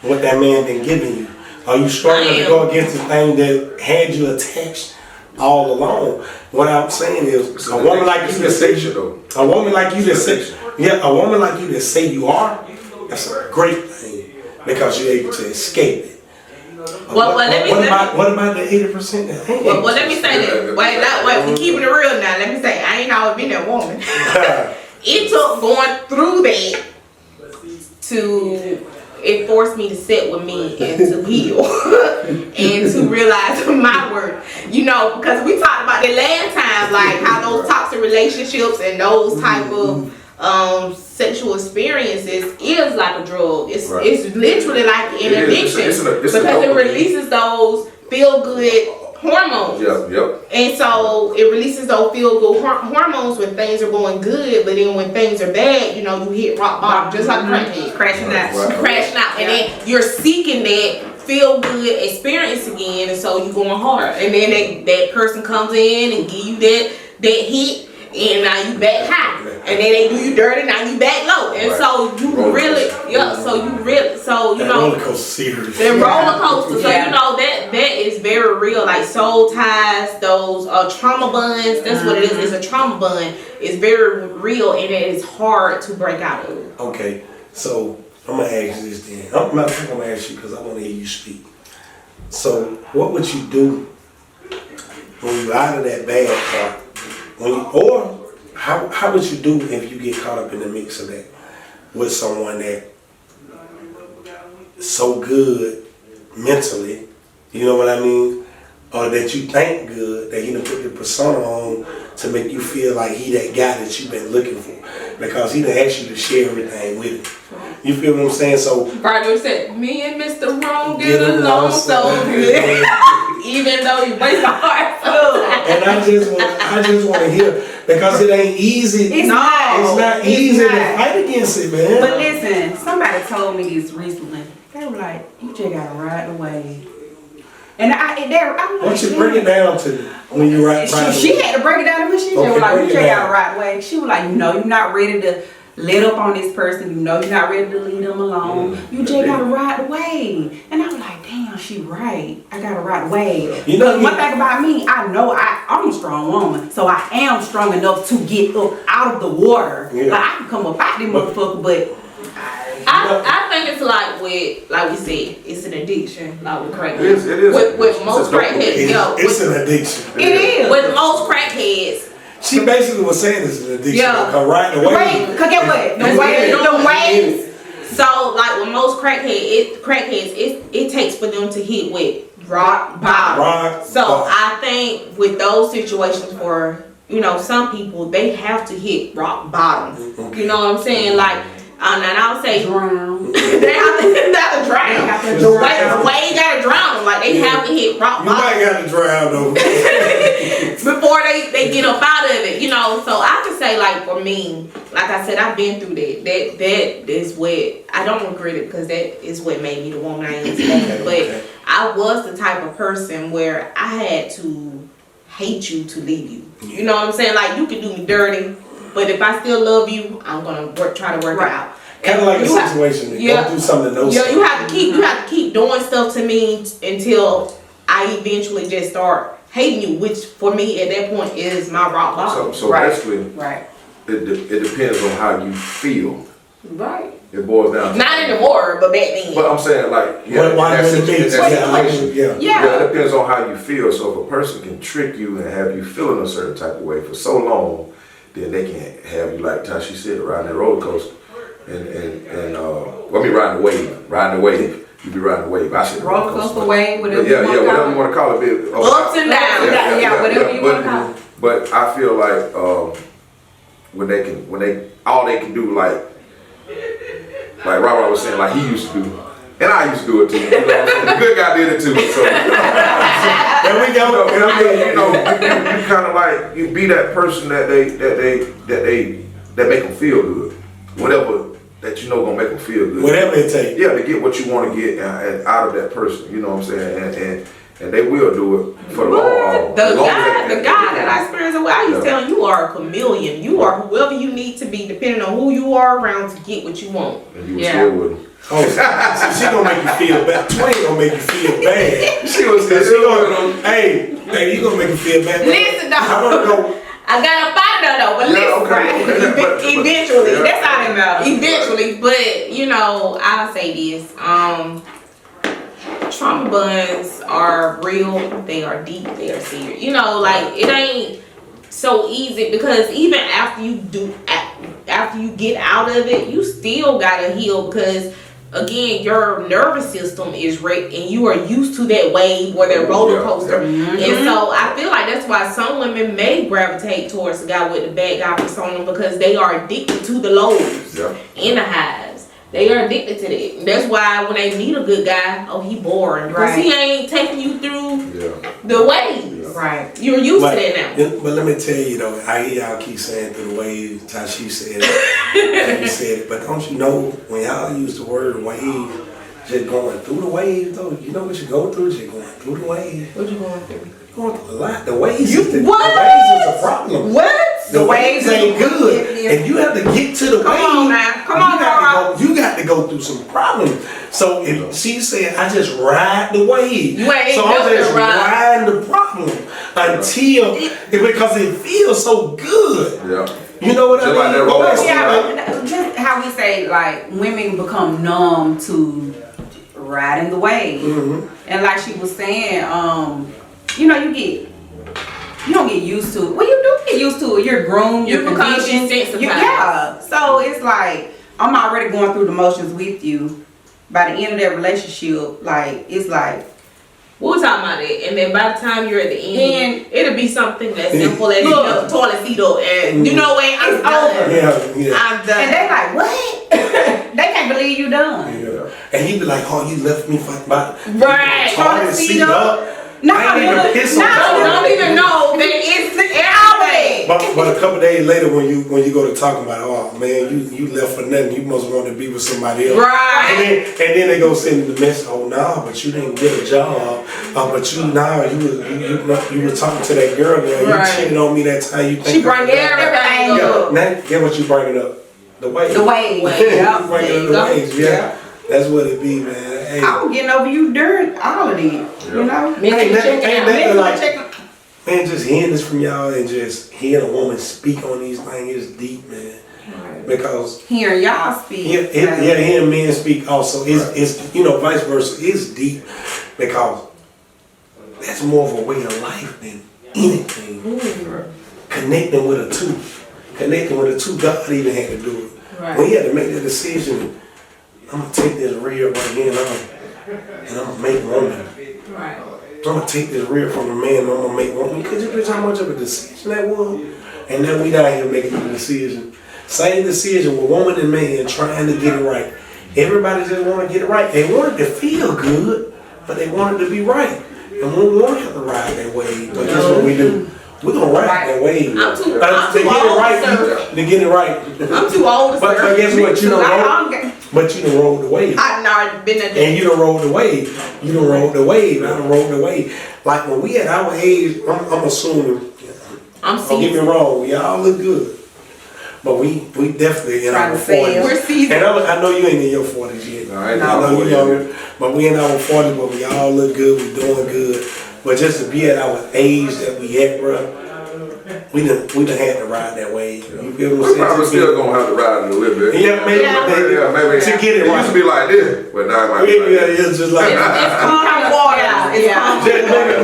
what that man been giving you? Are you strong enough to go against the thing that had you attached all along? What I'm saying is, a woman like you that say, a woman like you that say, a woman like you that say you are, that's a great thing because you're able to escape it. What about the 80% that ain't? Well, let me say that. Wait, we keeping it real now. Let me say, I ain't always been that woman. It took going through that it forced me to sit with me and to heal and to realize my worth. You know, because we talked about that last time, like how those toxic relationships and those type of sexual experiences is like a drug. It's Right. it's literally like an addiction It's because it releases those feel good hormones. Yep. And so it releases those feel good hormones when things are going good, but then when things are bad, you know, you hit rock bottom, just like crackhead. Crashing out. Right. Crashing out, and then you're seeking that feel good experience again, and so you going hard, and then that person comes in and give you that hit, and now you back high, and then they do you dirty, now you back low, and Right. so you really, so you That know. roller coaster series. The roller coaster, so Yeah. you know that is very real. Like soul ties, those trauma bonds. That's what it is. It's a trauma bond. It's very real, and it is hard to break out of. Okay, so I'm gonna ask you this then. I'm gonna ask you because I want to hear you speak. So, what would you do when you're out of that bad part? Or how would you do if you get caught up in the mix of that with someone that so good mentally, you know what I mean? Or that you think good, that he done put the persona on to make you feel like he that guy that you've been looking for. Because he done asked you to share everything with him. You feel what I'm saying? So Brodrick said, "Me and Mr. Wrong Get get along along so so good, even though you break my heart." and I just want to hear, because it ain't easy. It's not. It's not It's easy not. to fight against it, man. But listen, somebody told me this recently. They were like, "You just gotta ride the wave." And I'm Why like, don't you break it down to me when you ride she had to break it down to me. She Okay, was like, break "You it just down. gotta ride the wave." She was like, "You know, you're not ready to let up on this person. You know, you're not ready to leave them alone. You just gotta ride the wave." And I was like, "Damn, she right. I gotta ride the wave." You know, one thing about me, I know I'm a strong woman, so I am strong enough to get up out of the water. Yeah. Like I can come up out this motherfucker, but. I think it's like we said, it's an addiction, like with crackheads. It is. With most crackheads, it's an addiction. It is. with most crackheads. She basically was saying it's an addiction. Yeah. Cause right away. Wait, cause get what? The waves. So like with most crackheads, it takes for them to hit with rock bottom. Rock So bottom. I think with those situations, for some people, they have to hit rock bottom. You know what I'm saying? Like, and I would say Drown. they have to drown. They have to The drown. way gotta drown them. Like they have to hit rock You bottom might got to drown though. before they get up out of it, So I could say, like, for me, like I said, I've been through that. That is what I don't regret it, because that is what made me the woman I am today. But I was the type of person where I had to hate you to leave you. You know what I'm saying? Like, you can do me dirty, but if I still love you, I'm gonna try to work it out. Kind of like a You have- situation that yeah. go through something to know Yeah, something. you have to keep doing stuff to me until I eventually just start hating you, which for me at that point is my rock bottom. So Right. basically, Right. it depends on how you feel. Right. It boils down to Not anymore, but back then. But I'm saying, like, Why that when it situ- means that yeah, situation, yeah. yeah, it depends on how you feel. So if a person can trick you and have you feeling a certain type of way for so long, then they can have you, like Tashee said, riding that roller coaster. Riding the wave. Riding the wave. You be riding the wave. I said Roller coaster wave, whatever Yeah, you whatever you want want to call it. Ups and downs. Whatever you want to call it. But I feel like when all they can do, like Robert was saying, like he used to do, and I used to do it too. You know what I'm saying? The good guy did it too. So There we go. you kind of like you be that person that make them feel good, whatever that gonna make them feel good. Whatever it takes. Yeah, to get what you want to get out of that person. You know what I'm saying? And they will do it for the long haul. The guy that I experienced with, I used to tell him, you are a chameleon. You are whoever you need to be, depending on who you are around to get what you want. And you were still with him. Oh, so she gonna make you feel bad. Twain gonna make you feel bad. She was She gonna, hey, you gonna make you feel bad. Listen, though. I wanna go. I got up out of there though, but Yeah, listen, okay. right? Eventually, Yeah. that's how they matter. Eventually, but I'll say this: trauma bonds are real. They are deep. They are serious. It ain't so easy, because even after you get out of it, you still gotta heal, because again, your nervous system is wrecked and you are used to that wave or that roller coaster. And so I feel like that's why some women may gravitate towards the guy with the bad guy persona, because they are addicted to the lows and the highs. They are addicted to that. That's why when they meet a good guy, oh, he boring. Because he ain't taking you through the waves. Right. You're used to that now. But let me tell you though, I hear y'all keep saying through the waves, Tashee said it. You said it. But don't you know, when y'all use the word wave, just going through the waves though, you know what you go through? Just going through the waves. What you going through? Going through a lot. The waves What? the waves is a problem. What? The waves ain't good. And you have to get to the wave. Come on now. Come on, Carl. You got to go through some problems. So if she said, I just ride the wave. You ain't so I'm just riding the problem until, because it feels so good. Yeah. You know what I mean? Like just how we say, like, women become numb to riding the wave. And like she was saying, you know, you don't get used to it. Well, you do get used to it. You're groomed, you're conditioned. Yeah. So it's like, I'm already going through the motions with you. By the end of that relationship, like, it's like, we'll talk about it, and then by the time you're at the end, it'll be something that's simple as the toilet seat up, and you know what, it's over. Yeah. I'm done. And they like, what? They can't believe you done. Yeah. And he be like, oh, you left me for about toilet seat up. No, I ain't even piss on don't even know that it's everything. But a couple days later, when you go to talk about, oh man, you left for nothing. You must want to be with somebody else. Right. And then they go send the message. Oh no, but you didn't get a job. But you were talking to that girl. You cheated on me that time. You think she bring everything up. Now get what you bringing up. The wave. The wave. Yeah. Bringing up the waves. Yeah. That's what it be, man. Hey. I'm getting over you during all of these. You know? Man, just hearing this from y'all and just hearing a woman speak on these things is deep, man. Right. Because hearing y'all speak. Hearing men speak also is you know, vice versa, is deep, because that's more of a way of life than anything. Connecting with a two. God even had to do it. Right. When he had to make that decision, I'm gonna take this rib right here and I'm gonna make woman. Right. I'm gonna take this rib from a man and I'm gonna make woman. Could you picture how much of a decision that was? And then we down here making the decision. Same decision with woman and man trying to get it right. Everybody just wanna get it right. They want it to feel good, but they want it to be right. And we won't have to ride that wave, but that's what we do. We're gonna ride that wave. I'm too old, to get it right. I'm too old, but guess what? You done rolled the wave. I've not been there. And you done rolled the wave. You done rolled the wave. I done rolled the wave. Like when we at our age, I'm assuming. Don't get me wrong. We all look good. But we definitely in our 40s. We're seasoned. And I know you ain't in your 40s yet. I know you younger. But we in our 40s, but we all look good. We doing good. But just to be at our age that we at, bro, we done had to ride that wave. You feel what I'm saying? We're probably still gonna have to ride it a little bit. Yeah, maybe. Maybe. To get it right. It used to be like this, but now it might be like this. It's just like it's calm water.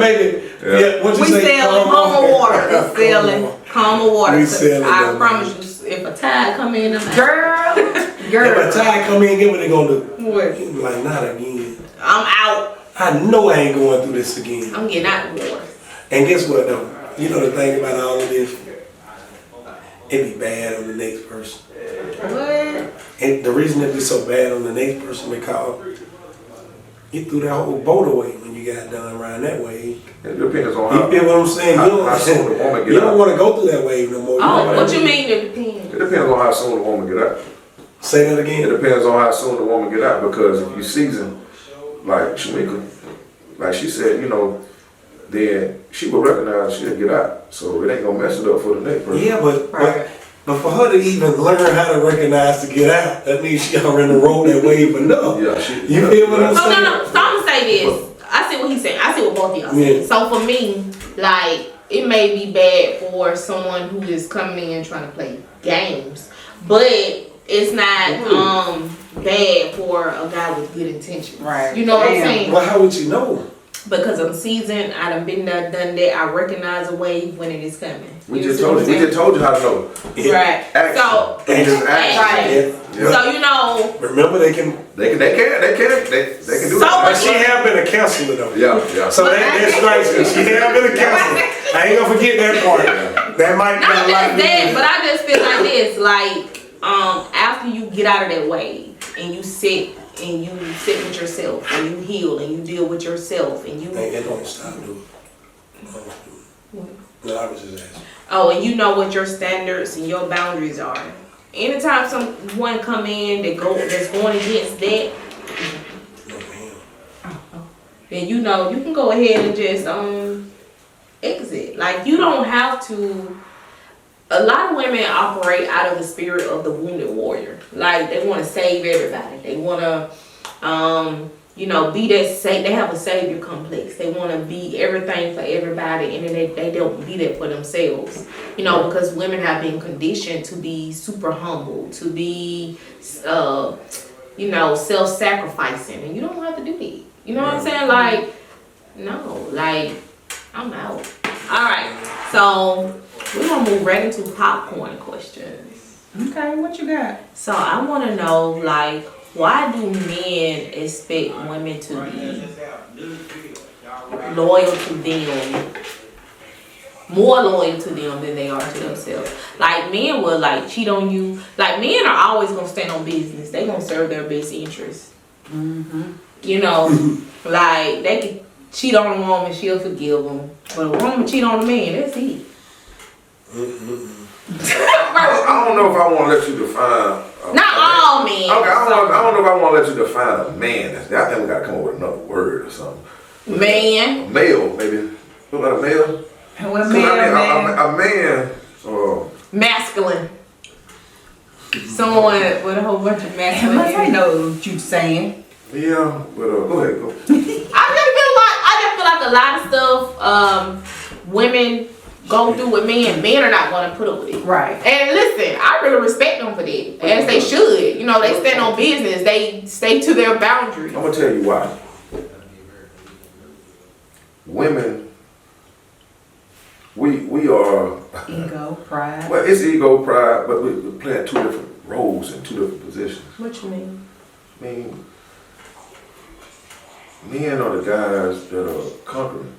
Maybe. Yeah. What you we say? Calm water. It's sailing. Calm water. We sailing. I promise you, if a tide come in, I'm girl. If a tide come in, get what they gonna do? What? Like, not again. I'm out. I know I ain't going through this again. I'm getting out the war. And guess what though? You know the thing about all of this? It be bad on the next person. What? And the reason it be so bad on the next person because you threw that whole boat away when you got done riding that wave. It depends on how. You feel what I'm saying? How soon the woman get you don't want to go through that wave no more. Oh, what you mean it depends? It depends on how soon the woman get out. Say that again. It depends on how soon the woman get out, because if you season, like Shamekia, like she said, you know, then she will recognize she'll get out. So it ain't gonna mess it up for the next person. Yeah, but for her to even learn how to recognize to get out, that means she already rolled that wave enough. Yeah, you feel what I'm saying? No. So I'm gonna say this. I see what he's saying. I see what both of y'all saying. So for me, like, it may be bad for someone who is coming in trying to play games, but it's not bad for a guy with good intentions. Right. You know what I'm saying? Well, how would you know? because I'm seasoned. I done been there, done that. I recognize a wave when it is coming. We just told you how to know. Right. Action. So, Action. Yeah. So you know. Remember, they can do that. She have been a counselor though. Yeah. So that's nice. She have been a counselor. I ain't gonna forget that part. That might not just that, but I just feel like this. Like, after you get out of that wave and you sit with yourself and you heal and you deal with yourself and you. It don't stop, dude. No, I was just asking. Oh, and you know what your standards and your boundaries are. Anytime someone come in that's going against that, then you know you can go ahead and just exit. Like you don't have to. A lot of women operate out of the spirit of the wounded warrior. Like they want to save everybody. They want to, be that they have a savior complex. They want to be everything for everybody, and then they don't be that for themselves. Because women have been conditioned to be super humble, to be, self-sacrificing, and you don't have to do that. You know what I'm saying? Like, no, like I'm out. All right, so we're gonna move right into popcorn questions. Okay, what you got? So I want to know, like, why do men expect women to be loyal to them, more loyal to them than they are to themselves? Like men will cheat on you. Like men are always gonna stand on business. They gonna serve their best interests. Like they can cheat on a woman, she'll forgive them. But a woman cheat on a man, that's it. I don't know if I want to let you define. Not all men. Okay, I don't know if I want to let you define a man. I think we got to come up with another word or something. Man. A male, maybe. What about a male? A man. Masculine. Someone with a whole bunch of masculine. I know what you saying. Yeah, but go ahead, go. I just feel like a lot of stuff women go through with men. Men are not going to put up with it. Right. And listen, I really respect them for that, as they should. They stand on business. They stay to their boundaries. I'm gonna tell you why. Women, we are ego, pride. Well, it's ego, pride, but we're playing two different roles in two different positions. What you mean? I mean, men are the guys that are conquering.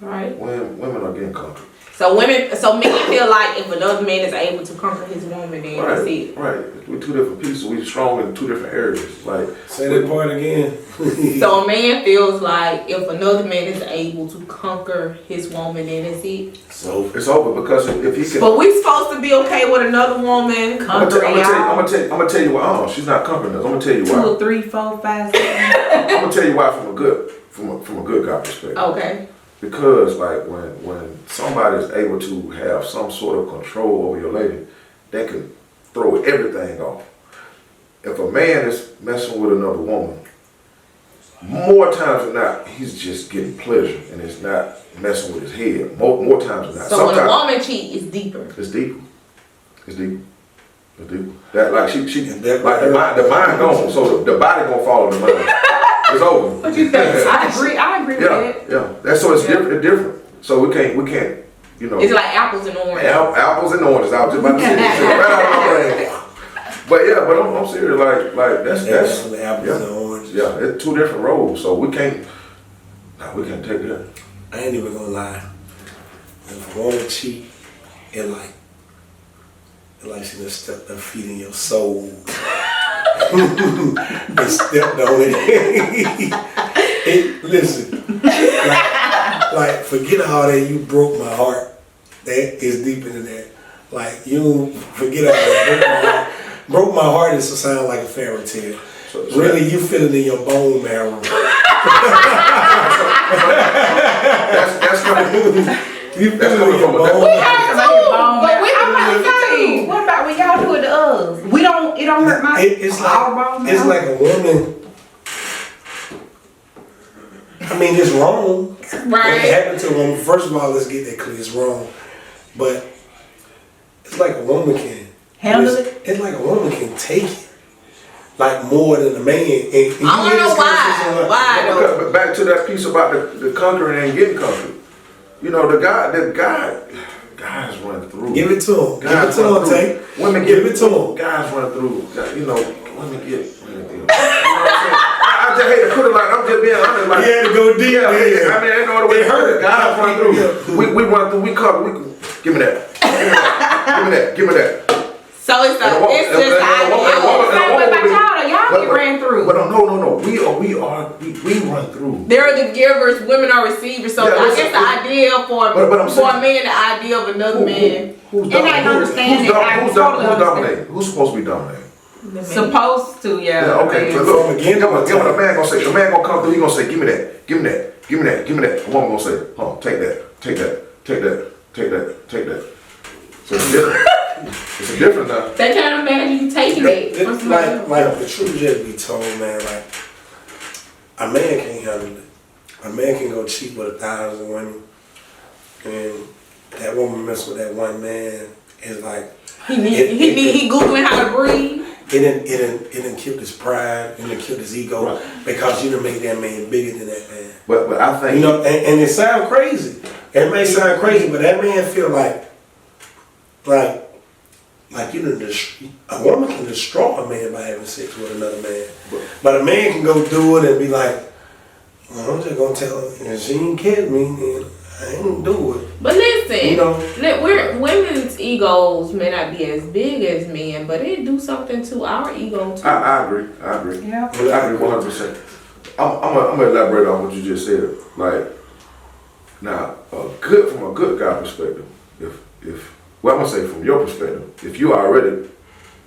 Right. Women are getting conquered. So men feel like if another man is able to conquer his woman, then that's it. Right. We're two different pieces. We're strong in two different areas. Like say that part again. So a man feels like if another man is able to conquer his woman, then that's it. So it's over because if he can. But we supposed to be okay with another woman conquering I'm gonna tell you why. Oh, she's not conquering us. I'm gonna tell you why. 2, 3, 4, 5, 6. I'm gonna tell you why from a good guy perspective. Okay. Because like when somebody is able to have some sort of control over your lady, they can throw everything off. If a man is messing with another woman, more times than not, he's just getting pleasure and it's not messing with his head. More times than not. So sometimes, when a woman cheats, it's deeper. It's deeper. That like she like the mind gone, so the body gonna follow the mind. It's over. What you think? I agree with that. Yeah. That's so it's different. So we can't. It's like apples and oranges. Apples and oranges. I was just about to say that. Right out of my brain. But I'm serious. Like that's the apples and oranges. Yeah, it's two different roles. So we can't take that. I ain't even gonna lie. If a woman cheat, it like she just stepped her feet in your soul. And stepped on it. Listen, like forget all that. You broke my heart. That is deeper than that. Like you forget all that. Broke my heart is to sound like a fairy tale. So really, you feel it in your bone marrow. That's coming. You feel it in your bone marrow. What about when y'all do it to us? It don't hurt my it's like a woman. I mean, it's wrong. Right. What happened to a woman? First of all, let's get that clear. It's wrong, but it's like a woman can handle it. It's like a woman can take it. like more than a man. And I don't know why. Why though? Because, but back to that piece about the conquering and getting conquered. You know, guys run through. Give it to him. Give it Guys to run him, through. Tay. Women Give it to him. Guys run through. You know, women get. You know what I'm saying? I just hate to put it like I'm just being honest. Like, He had to go deep. yeah, I mean, ain't no other way It to hurt hurt. it. Guys run through. We run through. We cover. Give me that. Give me that. Give me that. So it's just And a woman- Same way about y'all, y'all get ran through. But no. We run through. They're the givers, women are receivers. So Yeah, I listen, guess the idea for but I'm a saying- man, the idea of another man. Who's And I understand it. I Who's totally understand. dominating? Who's supposed to be dominating? Supposed to, yeah. Yeah, okay. But look, get what a man gonna say. The man gonna come through. He gonna say, "Give me that. Give me that. Give me that. Give me that." A woman gonna say, "Oh, take that. Take that. Take that. Take that. Take that." So it's different. It's a different now. They can't imagine you taking it. It's like the truth just be told, man. Like a man can't handle it. A man can go cheat with 1,000 women, and that woman mess with that one man. It's like He googling how to breathe. it didn't kill his pride, it didn't kill his ego, Right. because you done made that man bigger than that man. But I think You know, and it sounds crazy. It may sound crazy, but that man feel like you know, a woman can destroy a man by having sex with another man. But a man can go do it and be like, well, I'm just gonna tell her, if she ain't catch me, then I ain't gonna do it. But listen, You know, women's egos may not be as big as men, but it do something to our ego too. I agree. Yeah. I agree 100%. I'm gonna elaborate on what you just said. Like, now, from a good guy perspective, I'm gonna say from your perspective, if you already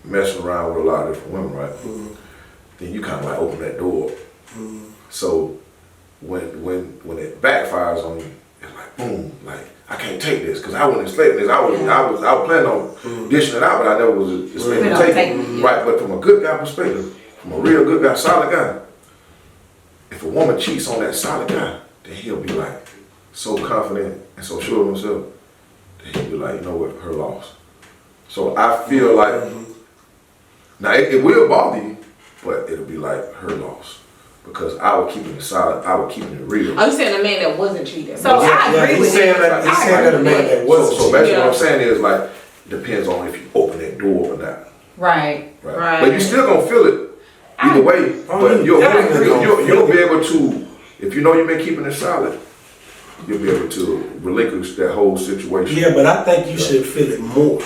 messing around with a lot of different women, right? Mm-hmm. Then you kind of like open that door. Mm-hmm. So when it backfires on you, it's like boom, like I can't take this because I wasn't expecting this. I was planning on dishing it out, but I never was expecting to take it. Right, but from a good guy perspective, from a real good guy, solid guy, if a woman cheats on that solid guy, then he'll be like so confident and so sure of himself that he'll be like, you know what, her loss. So I feel like now it will bother you, but it'll be like her loss. Because I was keeping it solid, I was keeping it real. Are you saying a man that wasn't cheating? So I agree with he's saying that. that. He's saying that a man that wasn't. So basically what I'm saying is like, it depends on if you open that door or not. Right. Right. But you still gonna feel it either way. But you'll be able to, if you know you've been keeping it solid, you'll be able to relinquish that whole situation. Yeah, but I think you should feel it more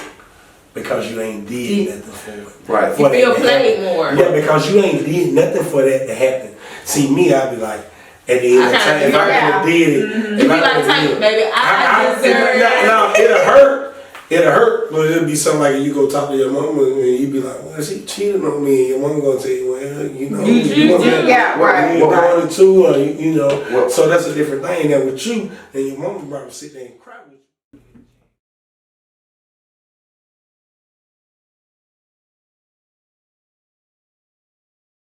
because you ain't did nothing for it. Right. For You that feel to played happen. more. Yeah, because you ain't did nothing for that to happen. See me, I'd be like, at the end of the time, if I could have did it, You be like, "Tank, baby, I deserve it." No, it'll hurt. It'll hurt, but it'll be something like you go talk to your mama and you be like, well, she cheated on me. And your mama gonna tell you, well, you know, Yeah, right. you doing it too, or you know. Well, so that's a different thing. Now with you, and your mama probably sit there and cry.